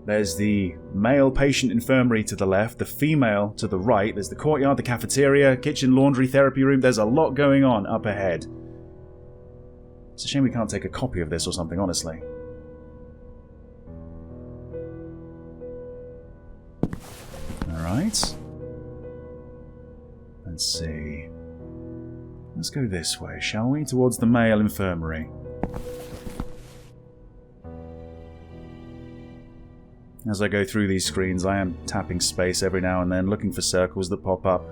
There's the male patient infirmary to the left, the female to the right. There's the courtyard, the cafeteria, kitchen, laundry, therapy room. There's a lot going on up ahead. It's a shame we can't take a copy of this or something, honestly. Alright. Let's see. Let's go this way, shall we? Towards the male infirmary. As I go through these screens, I am tapping space every now and then, looking for circles that pop up,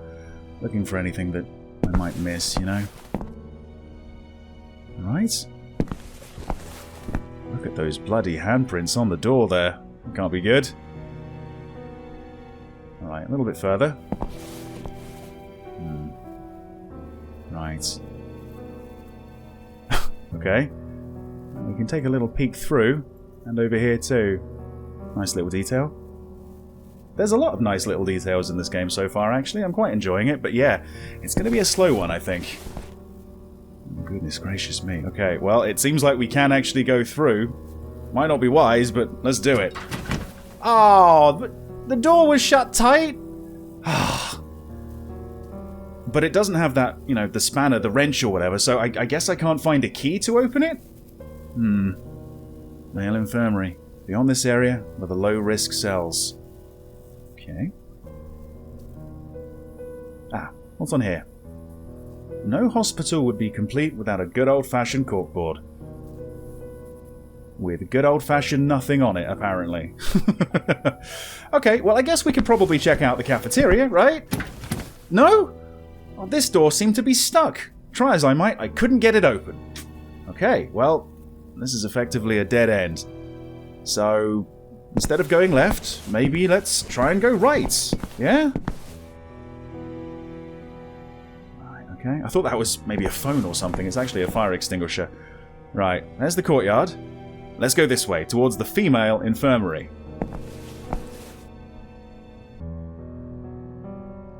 looking for anything that I might miss, you know? Right. Look at those bloody handprints on the door there. Can't be good. Alright, a little bit further. Right. Okay. We can take a little peek through, and over here too. Nice little detail. There's a lot of nice little details in this game so far, actually. I'm quite enjoying it, but yeah, it's going to be a slow one, I think. Goodness gracious me. Okay, well, it seems like we can actually go through. Might not be wise, but let's do it. Oh, the door was shut tight. But it doesn't have that, you know, the spanner, the wrench or whatever, so I guess I can't find a key to open it? Male infirmary. Beyond this area are the low-risk cells. Okay. Ah, what's on here? No hospital would be complete without a good old-fashioned corkboard. with good old-fashioned nothing on it, apparently. Okay, well, I guess we could probably check out the cafeteria, right? No? Well, this door seemed to be stuck. Try as I might, I couldn't get it open. Okay, well, this is effectively a dead end. So, instead of going left, maybe let's try and go right. Yeah? Right, okay. I thought that was maybe a phone or something. It's actually a fire extinguisher. Right, there's the courtyard. Let's go this way, towards the female infirmary.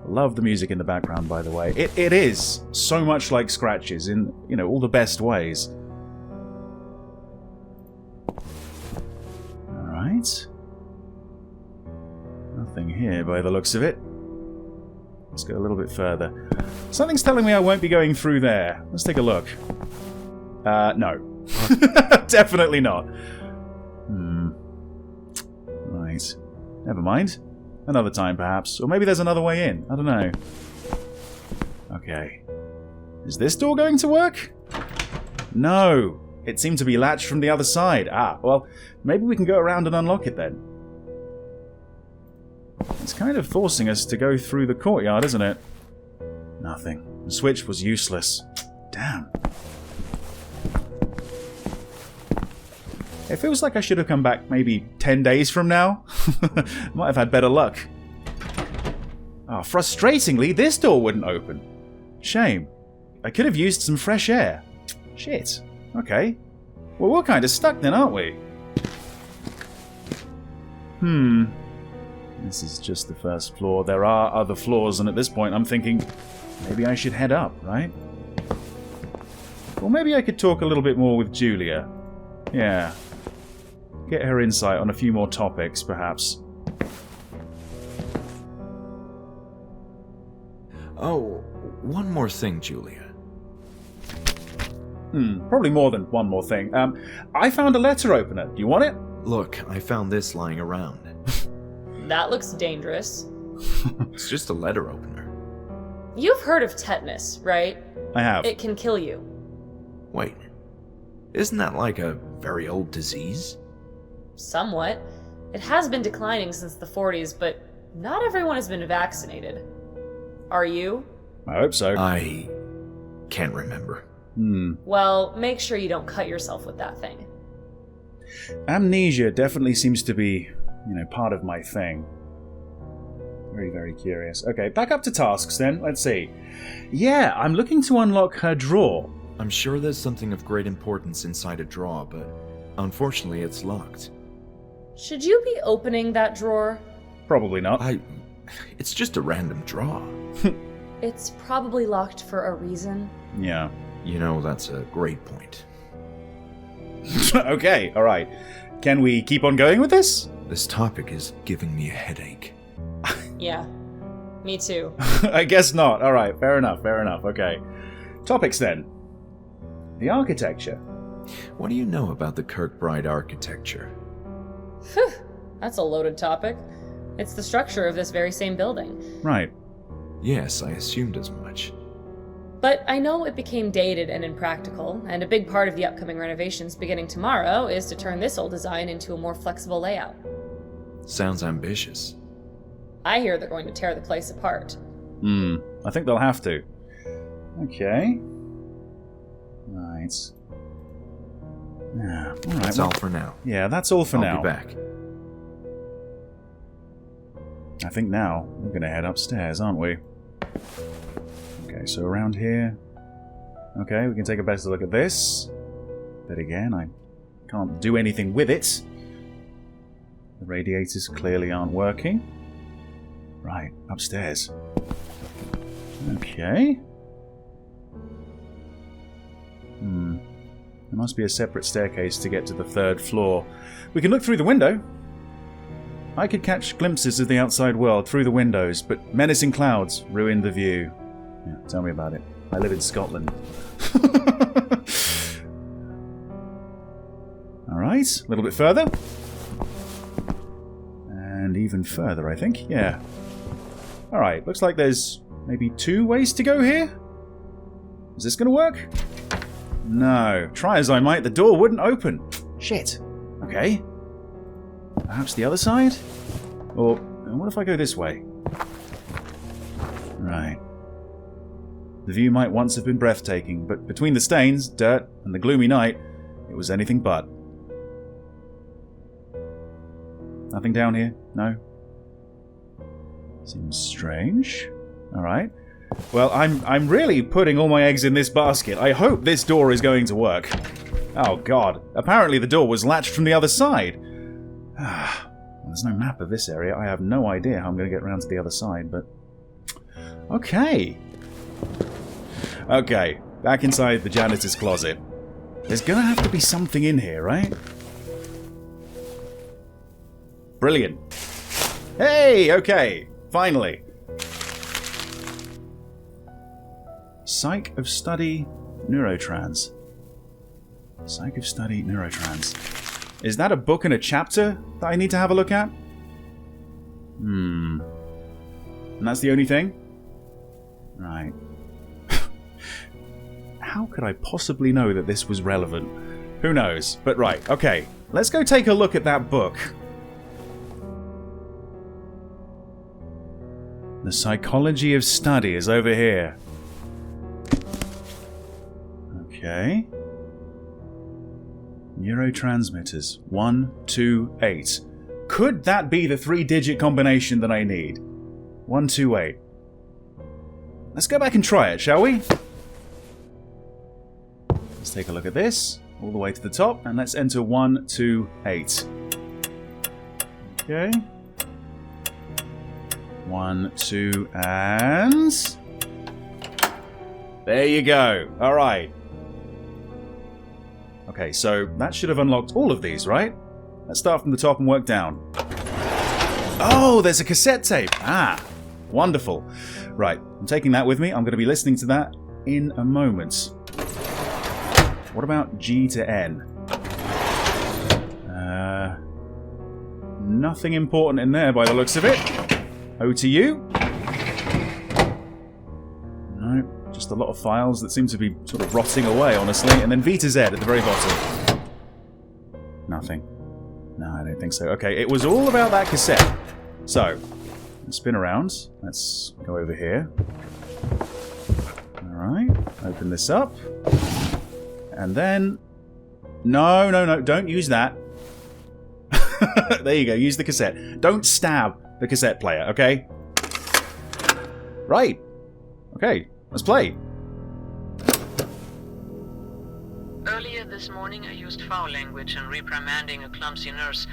Love the music in the background, by the way. It is so much like Scratches in, you know, all the best ways. Alright. Nothing here by the looks of it. Let's go a little bit further. Something's telling me I won't be going through there. Let's take a look. No. Definitely not. Right. Never mind. Another time, perhaps. Or maybe there's another way in. I don't know. Okay. Is this door going to work? No. It seemed to be latched from the other side. Ah, well, maybe we can go around and unlock it then. It's kind of forcing us to go through the courtyard, isn't it? Nothing. The switch was useless. Damn. It feels like I should have come back maybe 10 days from now. Might have had better luck. Ah, frustratingly, this door wouldn't open. Shame. I could have used some fresh air. Shit. Okay. Well, we're kind of stuck then, aren't we? This is just the first floor. There are other floors, and at this point I'm thinking, maybe I should head up, right? Or maybe I could talk a little bit more with Julia. Yeah. Get her insight on a few more topics, perhaps. Oh, one more thing, Julia. Probably more than one more thing. I found a letter opener. Do you want it? Look, I found this lying around. That looks dangerous. It's just a letter opener. You've heard of tetanus, right? I have. It can kill you. Wait, isn't that like a very old disease? Somewhat. It has been declining since the 40s, but not everyone has been vaccinated. Are you? I hope so. I can't remember. Well, make sure you don't cut yourself with that thing. Amnesia definitely seems to be, part of my thing. Very, very curious. Okay, back up to tasks then. Let's see. Yeah, I'm looking to unlock her drawer. I'm sure there's something of great importance inside a drawer, but unfortunately it's locked. Should you be opening that drawer? Probably not. It's just a random drawer. It's probably locked for a reason. Yeah. That's a great point. Okay, alright. Can we keep on going with this? This topic is giving me a headache. Yeah, me too. I guess not. Alright, fair enough, okay. Topics then. The architecture. What do you know about the Kirkbride architecture? Phew, that's a loaded topic. It's the structure of this very same building. Right. Yes, I assumed as much. But I know it became dated and impractical, and a big part of the upcoming renovations beginning tomorrow is to turn this old design into a more flexible layout. Sounds ambitious. I hear they're going to tear the place apart. I think they'll have to. Okay. Right. Yeah, alright. That's all for now. Yeah, that's all for now. I'll be back. I think now we're going to head upstairs, aren't we? Okay, so around here. Okay, we can take a better look at this. But again, I can't do anything with it. The radiators clearly aren't working. Right, upstairs. Okay. There must be a separate staircase to get to the 3rd floor. We can look through the window. I could catch glimpses of the outside world through the windows, but menacing clouds ruined the view. Yeah, tell me about it. I live in Scotland. Alright, a little bit further. And even further, I think. Yeah. Alright, looks like there's maybe 2 ways to go here. Is this going to work? No. Try as I might, the door wouldn't open. Shit. Okay. Perhaps the other side? Or what if I go this way? Right. The view might once have been breathtaking, but between the stains, dirt, and the gloomy night, it was anything but. Nothing down here? No? Seems strange. Alright. Well, I'm really putting all my eggs in this basket. I hope this door is going to work. Oh god. Apparently the door was latched from the other side. There's no map of this area. I have no idea how I'm going to get around to the other side, but... Okay. Okay. Back inside the janitor's closet. There's going to have to be something in here, right? Brilliant. Hey! Okay. Finally. Psych of Study Neurotrans. Psych of Study Neurotrans. Is that a book and a chapter that I need to have a look at? And that's the only thing? Right. How could I possibly know that this was relevant? Who knows? But right, okay. Let's go take a look at that book. The Psychology of Study is over here. Okay. Neurotransmitters. 1, 2, 8. Could that be the 3-digit combination that I need? 1, 2, 8. Let's go back and try it, shall we? Let's take a look at this. All the way to the top. And let's enter 1, 2, 8. Okay. 1, 2, and... There you go. Alright. Okay, so that should have unlocked all of these, right? Let's start from the top and work down. Oh, there's a cassette tape. Ah, wonderful. Right, I'm taking that with me. I'm going to be listening to that in a moment. What about G to N? Nothing important in there by the looks of it. O to U? No, just a lot of files that seem to be sort of rotting away, honestly. And then V to Z at the very bottom. Nothing. No, I don't think so. Okay, it was all about that cassette. So, let's spin around. Let's go over here. Alright, open this up. And then... No, no, no, don't use that. There you go, use the cassette. Don't stab the cassette player, okay? Right. Okay, let's play. Earlier this morning I used foul language in reprimanding a clumsy nurse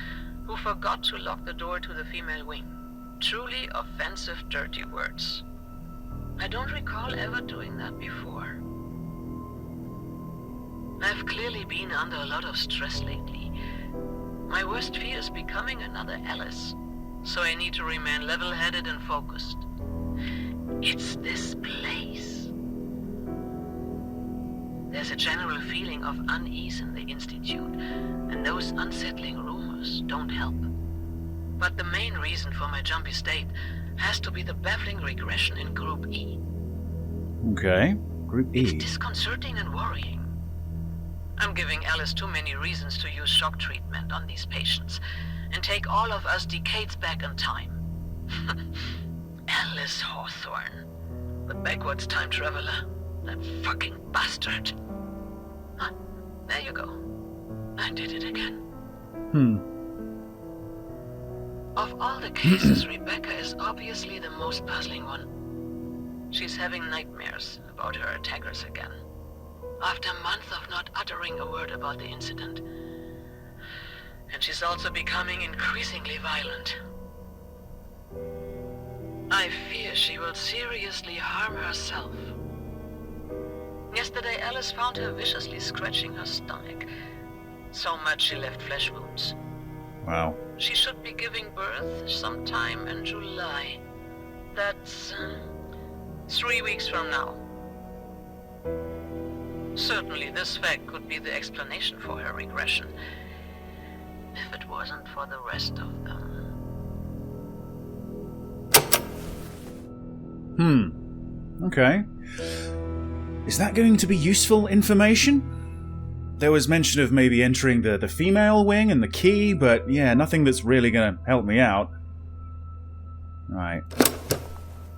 who forgot to lock the door to the female wing. Truly offensive, dirty words. I don't recall ever doing that before. I've clearly been under a lot of stress lately. My worst fear is becoming another Alice, so I need to remain level-headed and focused. It's this place. There's a general feeling of unease in the Institute, and those unsettling rumors don't help. But the main reason for my jumpy state has to be the baffling regression in Group E. Okay, Group E. It's disconcerting and worrying. I'm giving Alice too many reasons to use shock treatment on these patients and take all of us decades back in time. Alice Hawthorne, the backwards time traveler, that fucking bastard. Ah, there you go. I did it again. Of all the cases, Rebecca is obviously the most puzzling one. She's having nightmares about her attackers again. After months of not uttering a word about the incident. And she's also becoming increasingly violent. I fear she will seriously harm herself. Yesterday, Alice found her viciously scratching her stomach. So much she left flesh wounds. Wow. She should be giving birth sometime in July. That's 3 weeks from now. Certainly this fact could be the explanation for her regression, if it wasn't for the rest of them. Okay. Is that going to be useful information? there was mention of maybe entering the female wing and the key, but yeah, nothing that's really going to help me out. Right.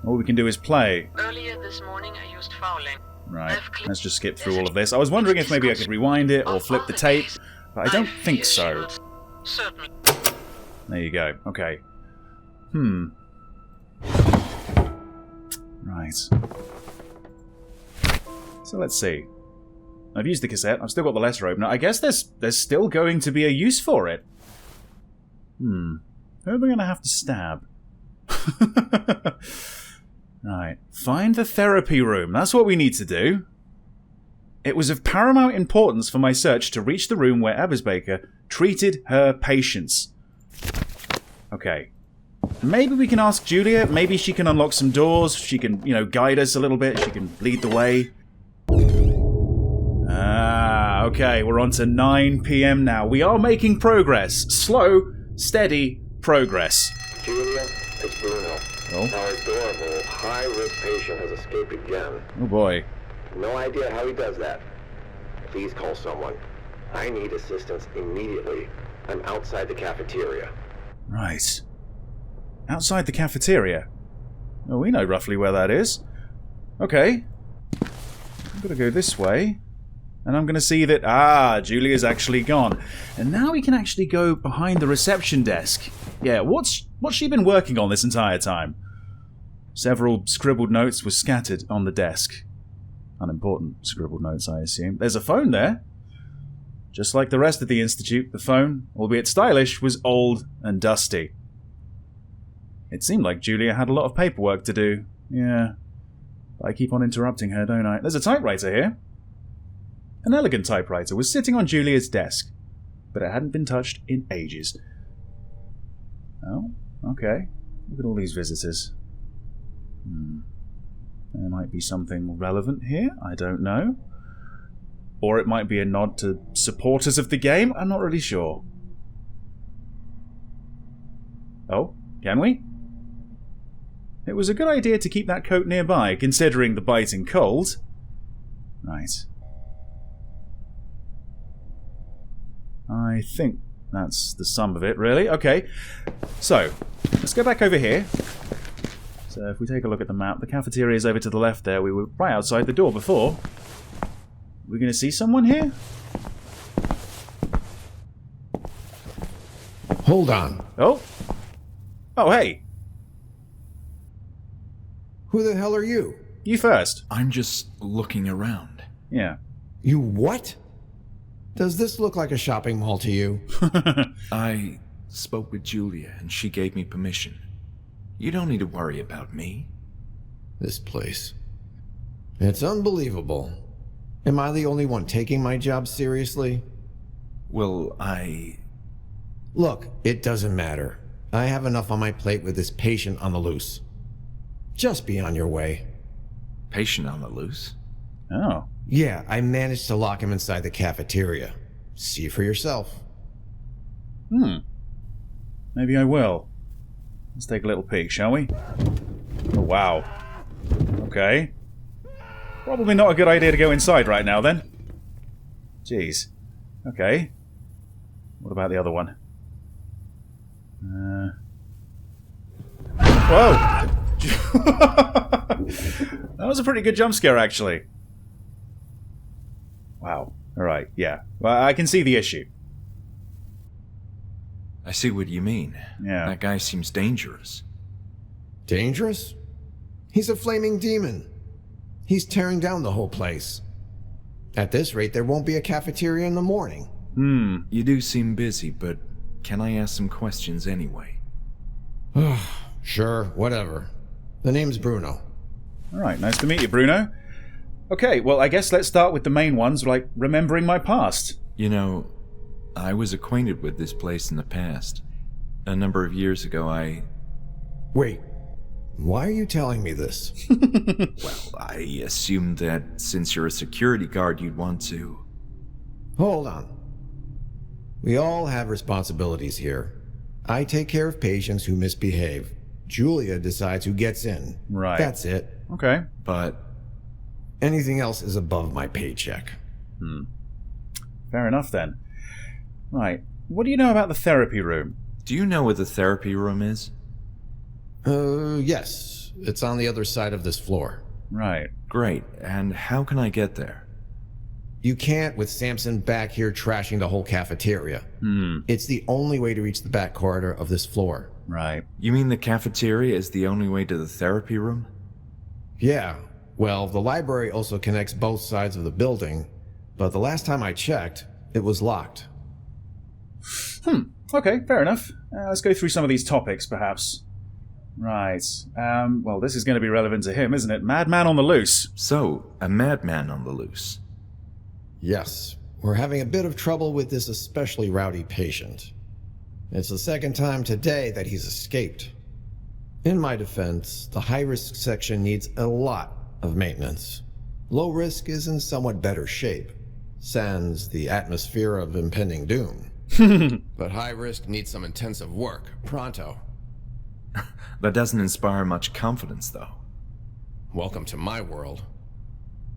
All we can do is play. Earlier this morning I used fouling. Right, let's just skip through all of this. I was wondering if maybe I could rewind it or flip the tape, but I don't think so. Certainly. There you go. Okay. Right. So let's see. I've used the cassette. I've still got the letter opener. I guess there's still going to be a use for it. Who are we going to have to stab? Right. Find the therapy room. That's what we need to do. It was of paramount importance for my search to reach the room where Ebersbaker treated her patients. Okay. Maybe we can ask Julia. Maybe she can unlock some doors. She can, guide us a little bit. She can lead the way. Okay. We're on to 9 p.m. now. We are making progress. Slow, steady progress. Julia, it's Bruno. Oh. Our adorable, high-risk patient has escaped again. Oh boy. No idea how he does that. Please call someone. I need assistance immediately. I'm outside the cafeteria. Right. Outside the cafeteria? Oh, we know roughly where that is. Okay. I'm going to go this way. And I'm going to see that, Julia's actually gone. And now we can actually go behind the reception desk. Yeah, what's she been working on this entire time? Several scribbled notes were scattered on the desk. Unimportant scribbled notes, I assume. There's a phone there. Just like the rest of the Institute, the phone, albeit stylish, was old and dusty. It seemed like Julia had a lot of paperwork to do. Yeah. I keep on interrupting her, don't I? There's a typewriter here. An elegant typewriter was sitting on Julia's desk, but it hadn't been touched in ages. Oh, okay. Look at all these visitors. There might be something relevant here, I don't know. Or it might be a nod to supporters of the game, I'm not really sure. Oh, can we? It was a good idea to keep that coat nearby, considering the biting cold. Right. I think that's the sum of it, really. Okay, so, let's go back over here. So if we take a look at the map, the cafeteria is over to the left there. We were right outside the door before. We're going to see someone here? Hold on. Oh. Oh, hey. Who the hell are you? You first. I'm just looking around. Yeah. You what? Does this look like a shopping mall to you? I spoke with Julia, and she gave me permission. You don't need to worry about me. This place. It's unbelievable. Am I the only one taking my job seriously? Well, Look, it doesn't matter. I have enough on my plate with this patient on the loose. Just be on your way. Patient on the loose? Oh. Yeah, I managed to lock him inside the cafeteria. See for yourself. Maybe I will. Let's take a little peek, shall we? Oh, wow. Okay. Probably not a good idea to go inside right now, then. Jeez. Okay. What about the other one? Whoa! That was a pretty good jump scare, actually. Wow. Alright, yeah. Well, I can see the issue. I see what you mean. Yeah. That guy seems dangerous. Dangerous? He's a flaming demon. He's tearing down the whole place. At this rate, there won't be a cafeteria in the morning. You do seem busy, but can I ask some questions anyway? Sure, whatever. The name's Bruno. Alright, nice to meet you, Bruno. Okay, well, I guess let's start with the main ones, like remembering my past. You know, I was acquainted with this place in the past. A number of years ago, Wait, why are you telling me this? Well, I assumed that since you're a security guard, you'd want to... Hold on. We all have responsibilities here. I take care of patients who misbehave. Julia decides who gets in. Right. That's it. Okay. But... Anything else is above my paycheck. fair enough then. Right, what do you know about the therapy room? Do you know where the therapy room is? Yes. It's on the other side of this floor. Right. Great, and how can I get there? You can't with Samson back here trashing the whole cafeteria. It's the only way to reach the back corridor of this floor. Right. You mean the cafeteria is the only way to the therapy room? Yeah. Well, the library also connects both sides of the building, but the last time I checked, it was locked. Okay, fair enough. Let's go through some of these topics, perhaps. Right. Well, this is going to be relevant to him, isn't it? Madman on the loose. So, a madman on the loose. Yes. We're having a bit of trouble with this especially rowdy patient. It's the second time today that he's escaped. In my defense, the high-risk section needs a lot of maintenance. Low risk is in somewhat better shape, sans the atmosphere of impending doom. But high risk needs some intensive work, pronto. That doesn't inspire much confidence, though. Welcome to my world.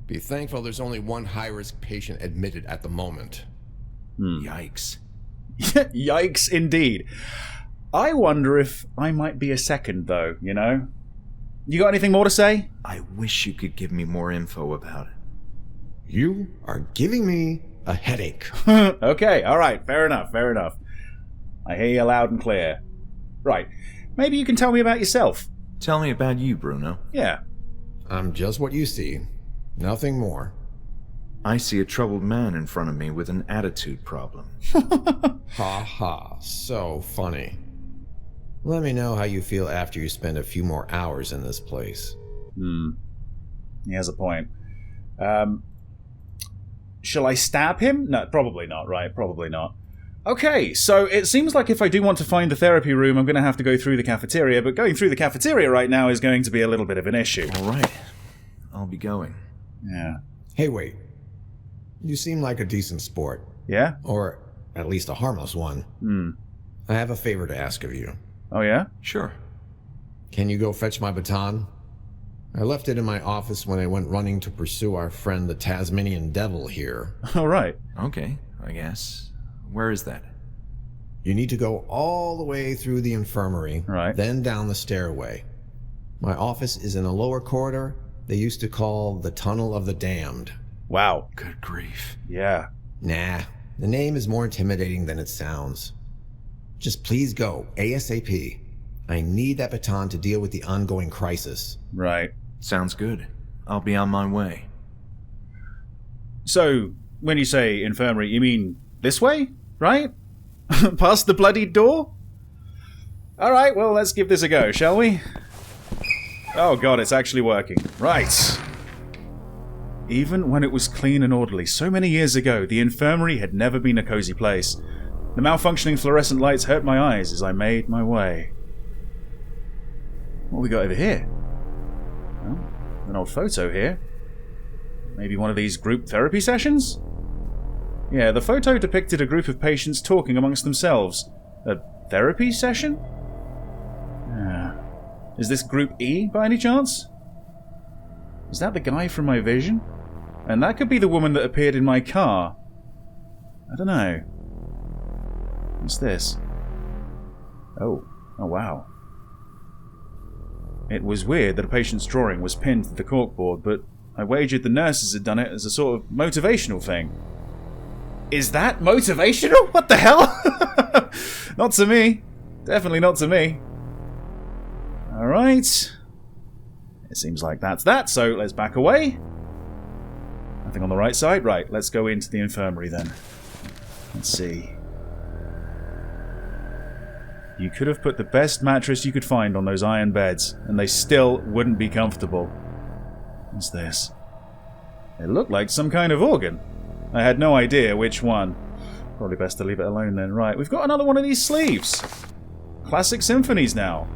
Be thankful there's only one high-risk patient admitted at the moment. Yikes. Yikes, indeed. I wonder if I might be a second, though, you know? You got anything more to say? I wish you could give me more info about it. You are giving me a headache. Okay, alright, fair enough. I hear you loud and clear. Right, maybe you can tell me about yourself. Tell me about you, Bruno. Yeah. I'm just what you see. Nothing more. I see a troubled man in front of me with an attitude problem. Ha ha, so funny. Let me know how you feel after you spend a few more hours in this place. He has a point. Shall I stab him? No, probably not, right? Probably not. Okay, so it seems like if I do want to find the therapy room, I'm going to have to go through the cafeteria, but going through the cafeteria right now is going to be a little bit of an issue. All right. I'll be going. Yeah. Hey, wait. You seem like a decent sport. Yeah? Or at least a harmless one. I have a favor to ask of you. Oh, yeah? Sure. Can you go fetch my baton? I left it in my office when I went running to pursue our friend the Tasmanian Devil here. All right. Okay, I guess. Where is that? You need to go all the way through the infirmary, Right. then down the stairway. My office is in a lower corridor they used to call the Tunnel of the Damned. Wow. Good grief. Yeah. Nah, the name is more intimidating than it sounds. Just please go, ASAP. I need that baton to deal with the ongoing crisis. Right. Sounds good. I'll be on my way. So, when you say infirmary, you mean this way? Right? Past the bloodied door? Alright, well, let's give this a go, shall we? Oh god, it's actually working. Right. Even when it was clean and orderly so many years ago, the infirmary had never been a cozy place. The malfunctioning fluorescent lights hurt my eyes as I made my way. What we got over here? Oh, an old photo here. Maybe one of these group therapy sessions? Yeah, the photo depicted a group of patients talking amongst themselves. A therapy session? Is this Group E, by any chance? Is that the guy from my vision? And that could be the woman that appeared in my car. I don't know. What's this? Oh wow. It was weird that a patient's drawing was pinned to the corkboard, but I wagered the nurses had done it as a sort of motivational thing. Is that motivational? What the hell? Not to me. Definitely not to me. Alright. It seems like that's that, so let's back away. Nothing on the right side? Right, let's go into the infirmary then. Let's see. You could have put the best mattress you could find on those iron beds, and they still wouldn't be comfortable. What's this? It looked like some kind of organ. I had no idea which one. Probably best to leave it alone then. Right, we've got another one of these sleeves. Classic symphonies now.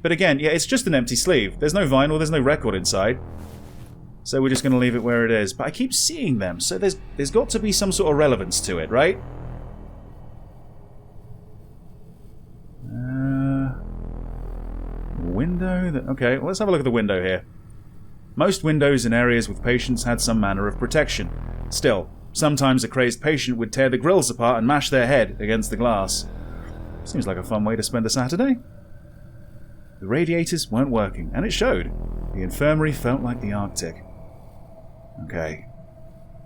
But again, yeah, it's just an empty sleeve. There's no vinyl, there's no record inside. So we're just going to leave it where it is. But I keep seeing them, so there's got to be some sort of relevance to it, right? Window? Okay, well, let's have a look at the window here. Most windows in areas with patients had some manner of protection. Still, sometimes a crazed patient would tear the grills apart and mash their head against the glass. Seems like a fun way to spend a Saturday. The radiators weren't working, and it showed. The infirmary felt like the Arctic. Okay.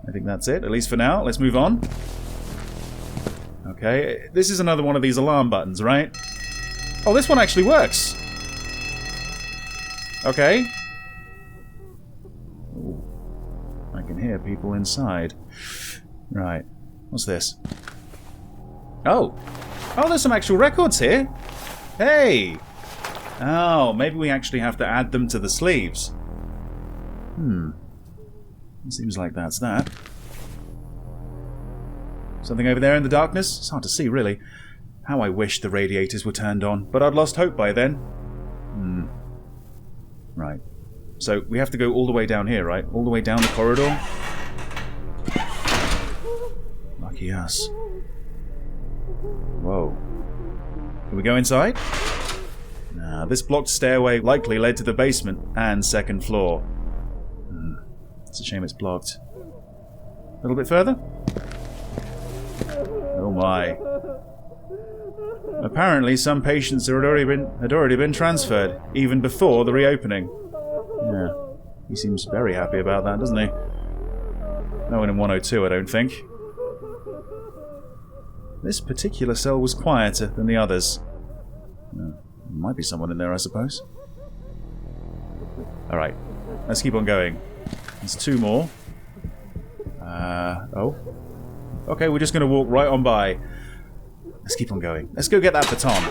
I think that's it, at least for now. Let's move on. Okay, this is another one of these alarm buttons, right? Oh, this one actually works. Okay. Ooh, I can hear people inside. Right. What's this? Oh! Oh, there's some actual records here! Hey! Oh, maybe we actually have to add them to the sleeves. Seems like that's that. Something over there in the darkness? It's hard to see, really. How I wish the radiators were turned on, but I'd lost hope by then. Right. So, we have to go all the way down here, right? All the way down the corridor? Lucky us. Whoa. Can we go inside? Nah, this blocked stairway likely led to the basement and second floor. It's a shame it's blocked. A little bit further? Oh my. Apparently some patients had already been transferred, even before the reopening. Yeah, he seems very happy about that, doesn't he? No one in 102, I don't think. This particular cell was quieter than the others. There might be someone in there, I suppose. Alright, let's keep on going. There's two more. Oh. Okay, we're just going to walk right on by. Let's keep on going. Let's go get that baton.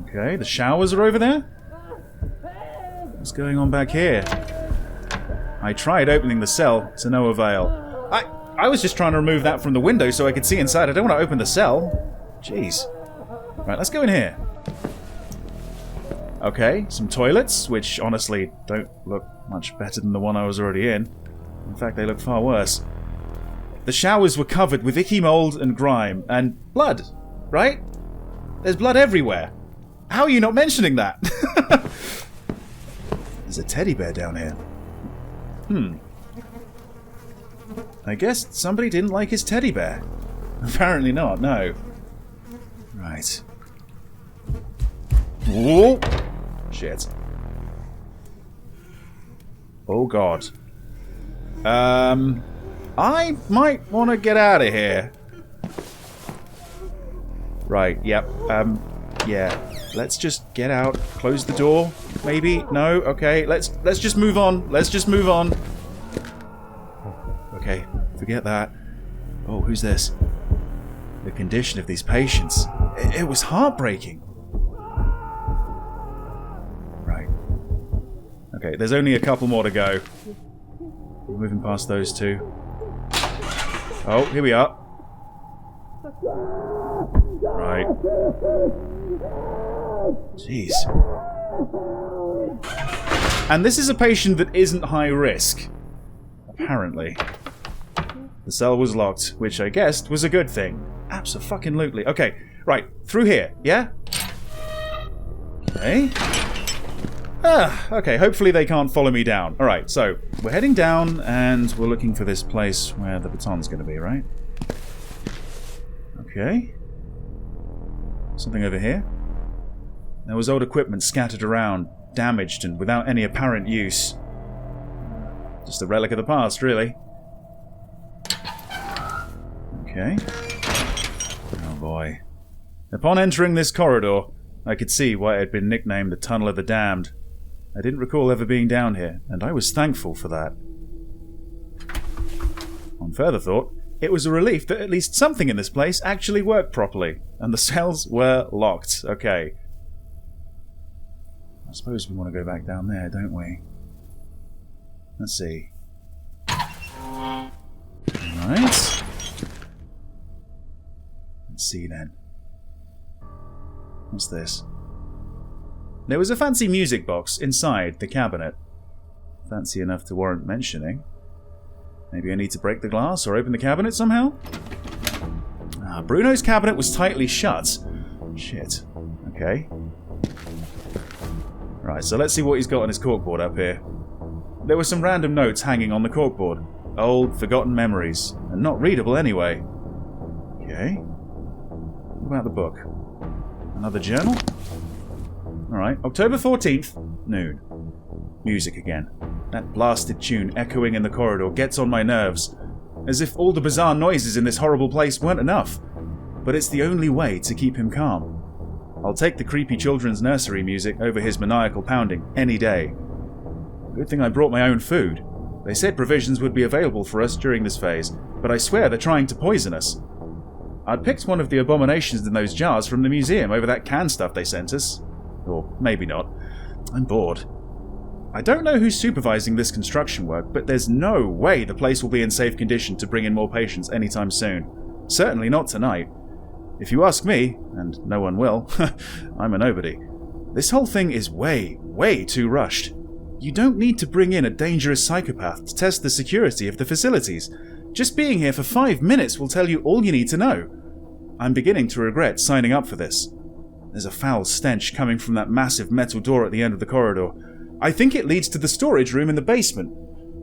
Okay, the showers are over there? What's going on back here? I tried opening the cell, to no avail. I was just trying to remove that from the window so I could see inside. I don't want to open the cell. Jeez. Right, let's go in here. Okay, some toilets, which honestly don't look much better than the one I was already in. In fact, they look far worse. The showers were covered with icky mold and grime, and blood, right? There's blood everywhere. How are you not mentioning that? There's a teddy bear down here. I guess somebody didn't like his teddy bear. Apparently not, no. Right. Whoa! Shit. Oh god. I might want to get out of here. Right, yep. Yeah. Let's just get out. Close the door. Maybe? No? Okay. Let's just move on. Let's just move on. Okay. Forget that. Oh, who's this? The condition of these patients. It was heartbreaking. Right. Okay, there's only a couple more to go. We're moving past those two. Oh, here we are. Right. Jeez. And this is a patient that isn't high risk. Apparently. The cell was locked, which I guessed was a good thing. Abso-fucking-lutely. Okay, right. Through here, yeah? Okay. Okay, hopefully they can't follow me down. Alright, so, we're heading down, and we're looking for this place where the baton's gonna be, right? Okay. Something over here. There was old equipment scattered around, damaged and without any apparent use. Just a relic of the past, really. Okay. Oh boy. Upon entering this corridor, I could see why it had been nicknamed the Tunnel of the Damned. I didn't recall ever being down here, and I was thankful for that. On further thought, it was a relief that at least something in this place actually worked properly, and the cells were locked. Okay. I suppose we want to go back down there, don't we? Let's see. Alright. Let's see then. What's this? There was a fancy music box inside the cabinet. Fancy enough to warrant mentioning. Maybe I need to break the glass or open the cabinet somehow? Bruno's cabinet was tightly shut. Shit. Okay. Right, so let's see what he's got on his corkboard up here. There were some random notes hanging on the corkboard. Old, forgotten memories, and not readable anyway. Okay. What about the book? Another journal? Alright, October 14th, noon. Music again. That blasted tune echoing in the corridor gets on my nerves, as if all the bizarre noises in this horrible place weren't enough. But it's the only way to keep him calm. I'll take the creepy children's nursery music over his maniacal pounding any day. Good thing I brought my own food. They said provisions would be available for us during this phase, but I swear they're trying to poison us. I'd picked one of the abominations in those jars from the museum over that canned stuff they sent us. Or maybe not. I'm bored. I don't know who's supervising this construction work, but there's no way the place will be in safe condition to bring in more patients anytime soon. Certainly not tonight. If you ask me, and no one will, I'm a nobody. This whole thing is way, way too rushed. You don't need to bring in a dangerous psychopath to test the security of the facilities. Just being here for 5 minutes will tell you all you need to know. I'm beginning to regret signing up for this. There's a foul stench coming from that massive metal door at the end of the corridor. I think it leads to the storage room in the basement.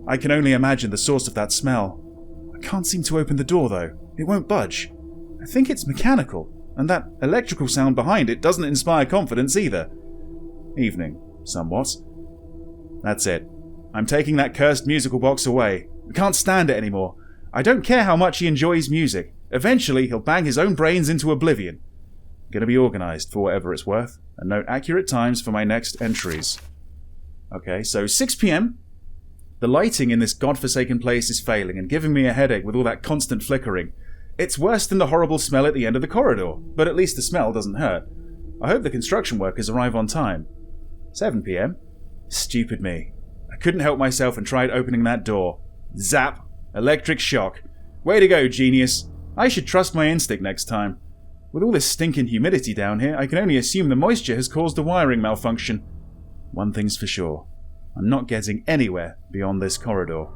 I can only imagine the source of that smell. I can't seem to open the door though. It won't budge. I think it's mechanical, and that electrical sound behind it doesn't inspire confidence either. Evening, somewhat. That's it. I'm taking that cursed musical box away. I can't stand it anymore. I don't care how much he enjoys music. Eventually, he'll bang his own brains into oblivion. Gonna be organised for whatever it's worth, and note accurate times for my next entries. Okay, so 6 PM. The lighting in this godforsaken place is failing and giving me a headache with all that constant flickering. It's worse than the horrible smell at the end of the corridor, but at least the smell doesn't hurt. I hope the construction workers arrive on time. 7 PM. Stupid me. I couldn't help myself and tried opening that door. Zap! Electric shock. Way to go, genius. I should trust my instinct next time. With all this stinking humidity down here, I can only assume the moisture has caused a wiring malfunction. One thing's for sure. I'm not getting anywhere beyond this corridor.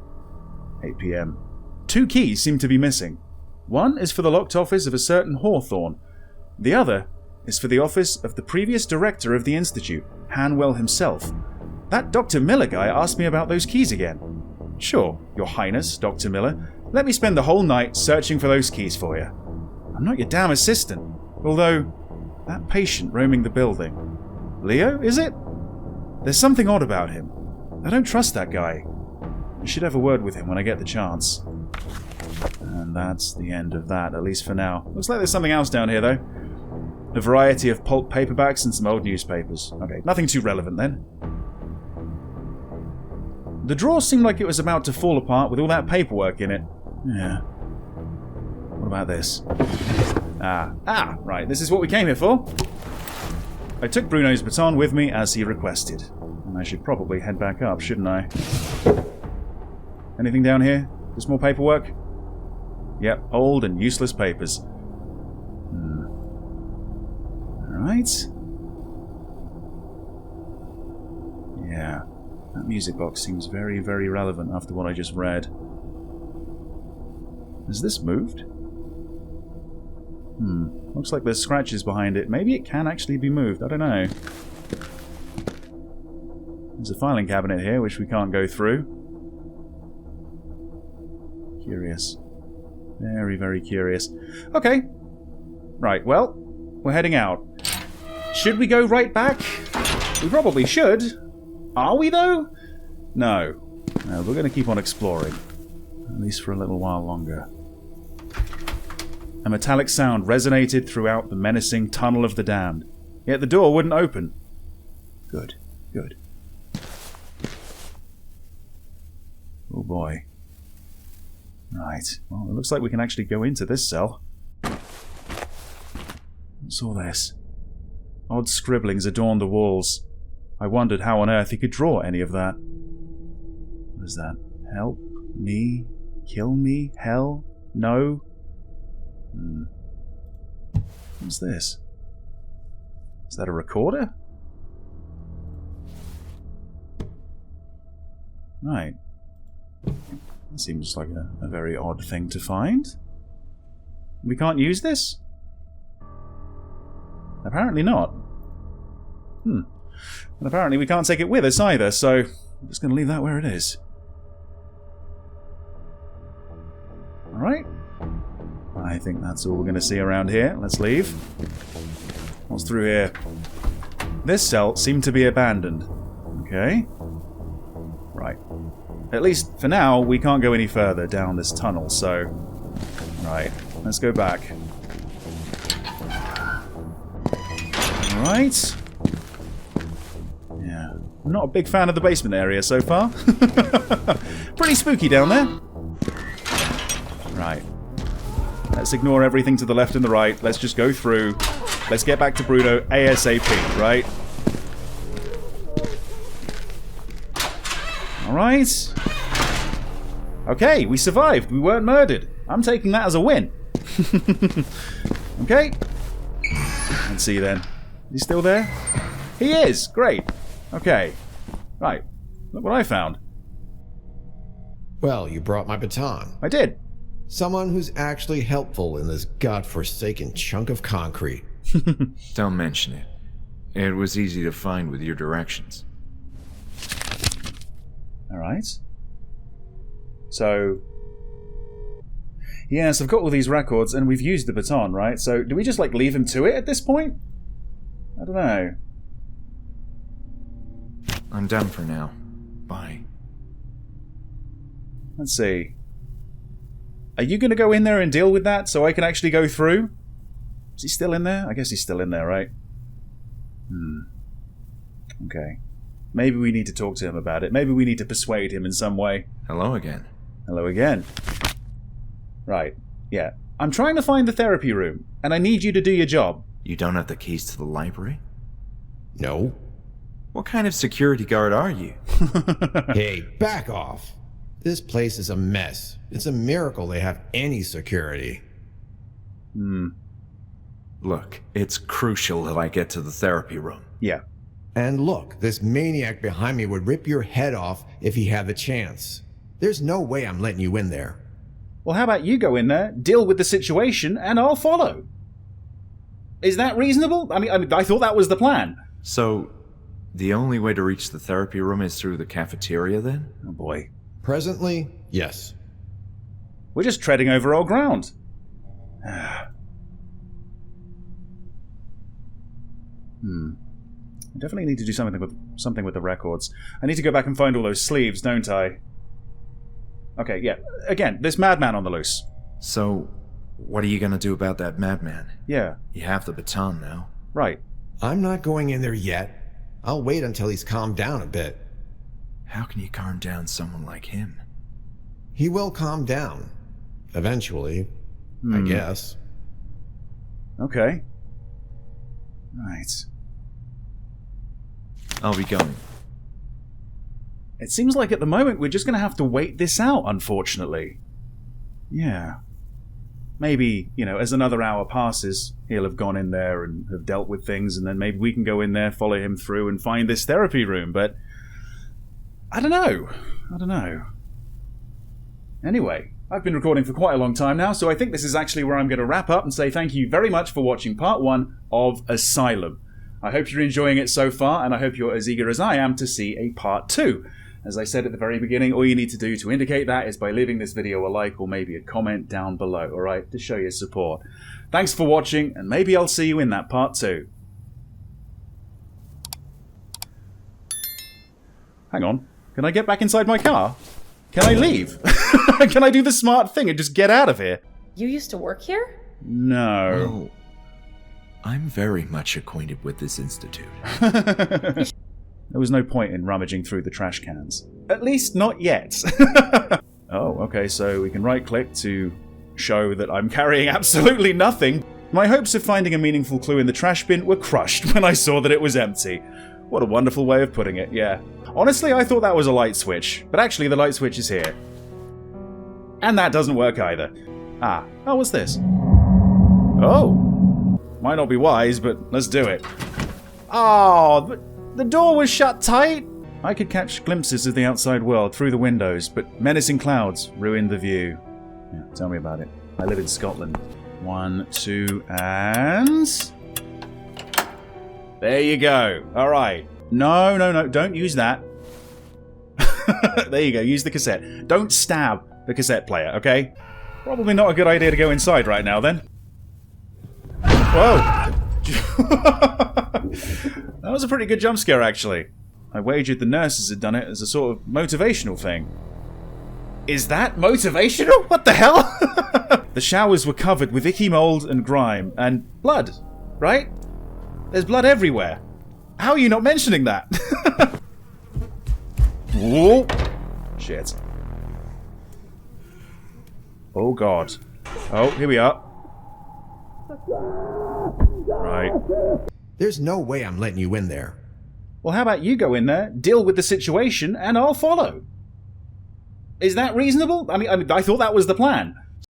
8 PM. 2 keys seem to be missing. One is for the locked office of a certain Hawthorne. The other is for the office of the previous director of the Institute, Hanwell himself. That Dr. Miller guy asked me about those keys again. Sure, Your Highness, Dr. Miller. Let me spend the whole night searching for those keys for you. I'm not your damn assistant. Although, that patient roaming the building. Leo, is it? There's something odd about him. I don't trust that guy. I should have a word with him when I get the chance. And that's the end of that, at least for now. Looks like there's something else down here, though. A variety of pulp paperbacks and some old newspapers. Okay, nothing too relevant then. The drawer seemed like it was about to fall apart with all that paperwork in it. Yeah. What about this? Right, this is what we came here for. I took Bruno's baton with me as he requested. And I should probably head back up, shouldn't I? Anything down here? Just more paperwork? Yep, old and useless papers. Alright. Yeah, that music box seems very, very relevant after what I just read. Has this moved? Looks like there's scratches behind it. Maybe it can actually be moved. I don't know. There's a filing cabinet here, which we can't go through. Curious. Very, very curious. Okay. Right, well, we're heading out. Should we go right back? We probably should. Are we, though? No. No, we're going to keep on exploring. At least for a little while longer. A metallic sound resonated throughout the menacing tunnel of the damned. Yet the door wouldn't open. Good. Good. Oh boy. Right. Well, it looks like we can actually go into this cell. What's all this? Odd scribblings adorned the walls. I wondered how on earth he could draw any of that. What is that? Help me? Kill me? Hell? No? What's this? Is that a recorder? Right. That seems like a very odd thing to find. We can't use this? Apparently not. And apparently we can't take it with us either, so I'm just going to leave that where it is. Alright. I think that's all we're going to see around here. Let's leave. What's through here? This cell seemed to be abandoned. Okay. Right. At least, for now, we can't go any further down this tunnel, so... Right. Let's go back. Alright. Yeah. I'm not a big fan of the basement area so far. Pretty spooky down there. Right. Let's ignore everything to the left and the right. Let's just go through. Let's get back to Bruno ASAP, right? Alright. Okay, we survived. We weren't murdered. I'm taking that as a win. Okay. Let's see then. Is he still there? He is! Great. Okay. Right. Look what I found. Well, you brought my baton. I did. Someone who's actually helpful in this godforsaken chunk of concrete. Don't mention it. It was easy to find with your directions. Alright. So... Yes, I've got all these records, and we've used the baton, right? So, do we just, like, leave him to it at this point? I don't know. I'm done for now. Bye. Let's see. Are you going to go in there and deal with that so I can actually go through? Is he still in there? I guess he's still in there, right? Okay. Maybe we need to talk to him about it. Maybe we need to persuade him in some way. Hello again. Hello again. Right. Yeah. I'm trying to find the therapy room, and I need you to do your job. You don't have the keys to the library? No. What kind of security guard are you? Hey, back off. This place is a mess. It's a miracle they have any security. Look, it's crucial that I get to the therapy room. Yeah. And look, this maniac behind me would rip your head off if he had the chance. There's no way I'm letting you in there. Well, how about you go in there, deal with the situation, and I'll follow? Is that reasonable? I mean, I thought that was the plan. So, the only way to reach the therapy room is through the cafeteria, then? Oh, boy. Presently, yes. We're just treading over old ground. I definitely need to do something with the records. I need to go back and find all those sleeves, don't I? Okay, yeah. Again, this madman on the loose. So, what are you gonna do about that madman? Yeah. You have the baton now. Right. I'm not going in there yet. I'll wait until he's calmed down a bit. How can you calm down someone like him? He will calm down. Eventually, I guess. Okay. Right. I'll be going. It seems like at the moment we're just going to have to wait this out, unfortunately. Yeah. Maybe, as another hour passes, he'll have gone in there and have dealt with things, and then maybe we can go in there, follow him through, and find this therapy room, but... I don't know. Anyway, I've been recording for quite a long time now, so I think this is actually where I'm going to wrap up and say thank you very much for watching part 1 of Asylum. I hope you're enjoying it so far, and I hope you're as eager as I am to see a part 2. As I said at the very beginning, all you need to do to indicate that is by leaving this video a like or maybe a comment down below, alright, to show your support. Thanks for watching, and maybe I'll see you in that part 2. Hang on, can I get back inside my car? Can I leave? Can I do the smart thing and just get out of here? You used to work here? No. Oh, I'm very much acquainted with this institute. There was no point in rummaging through the trash cans. At least not yet. Oh, okay, so we can right-click to show that I'm carrying absolutely nothing. My hopes of finding a meaningful clue in the trash bin were crushed when I saw that it was empty. What a wonderful way of putting it, yeah. Honestly, I thought that was a light switch, but actually the light switch is here. And that doesn't work either. Oh, what's this? Oh! Might not be wise, but let's do it. Oh, the door was shut tight! I could catch glimpses of the outside world through the windows, but menacing clouds ruined the view. Yeah, tell me about it. I live in Scotland. 1, 2, and... There you go. Alright. No, no, no, don't use that. There you go, use the cassette. Don't stab the cassette player, okay? Probably not a good idea to go inside right now, then. Whoa! That was a pretty good jump scare, actually. I wagered the nurses had done it as a sort of motivational thing. Is that motivational? What the hell? The showers were covered with icky mold and grime and blood, right? There's blood everywhere. How are you not mentioning that? Whoa. Shit. Oh god. Oh, here we are. Right. There's no way I'm letting you in there. Well, how about you go in there, deal with the situation, and I'll follow? Is that reasonable? I mean, I thought that was the plan.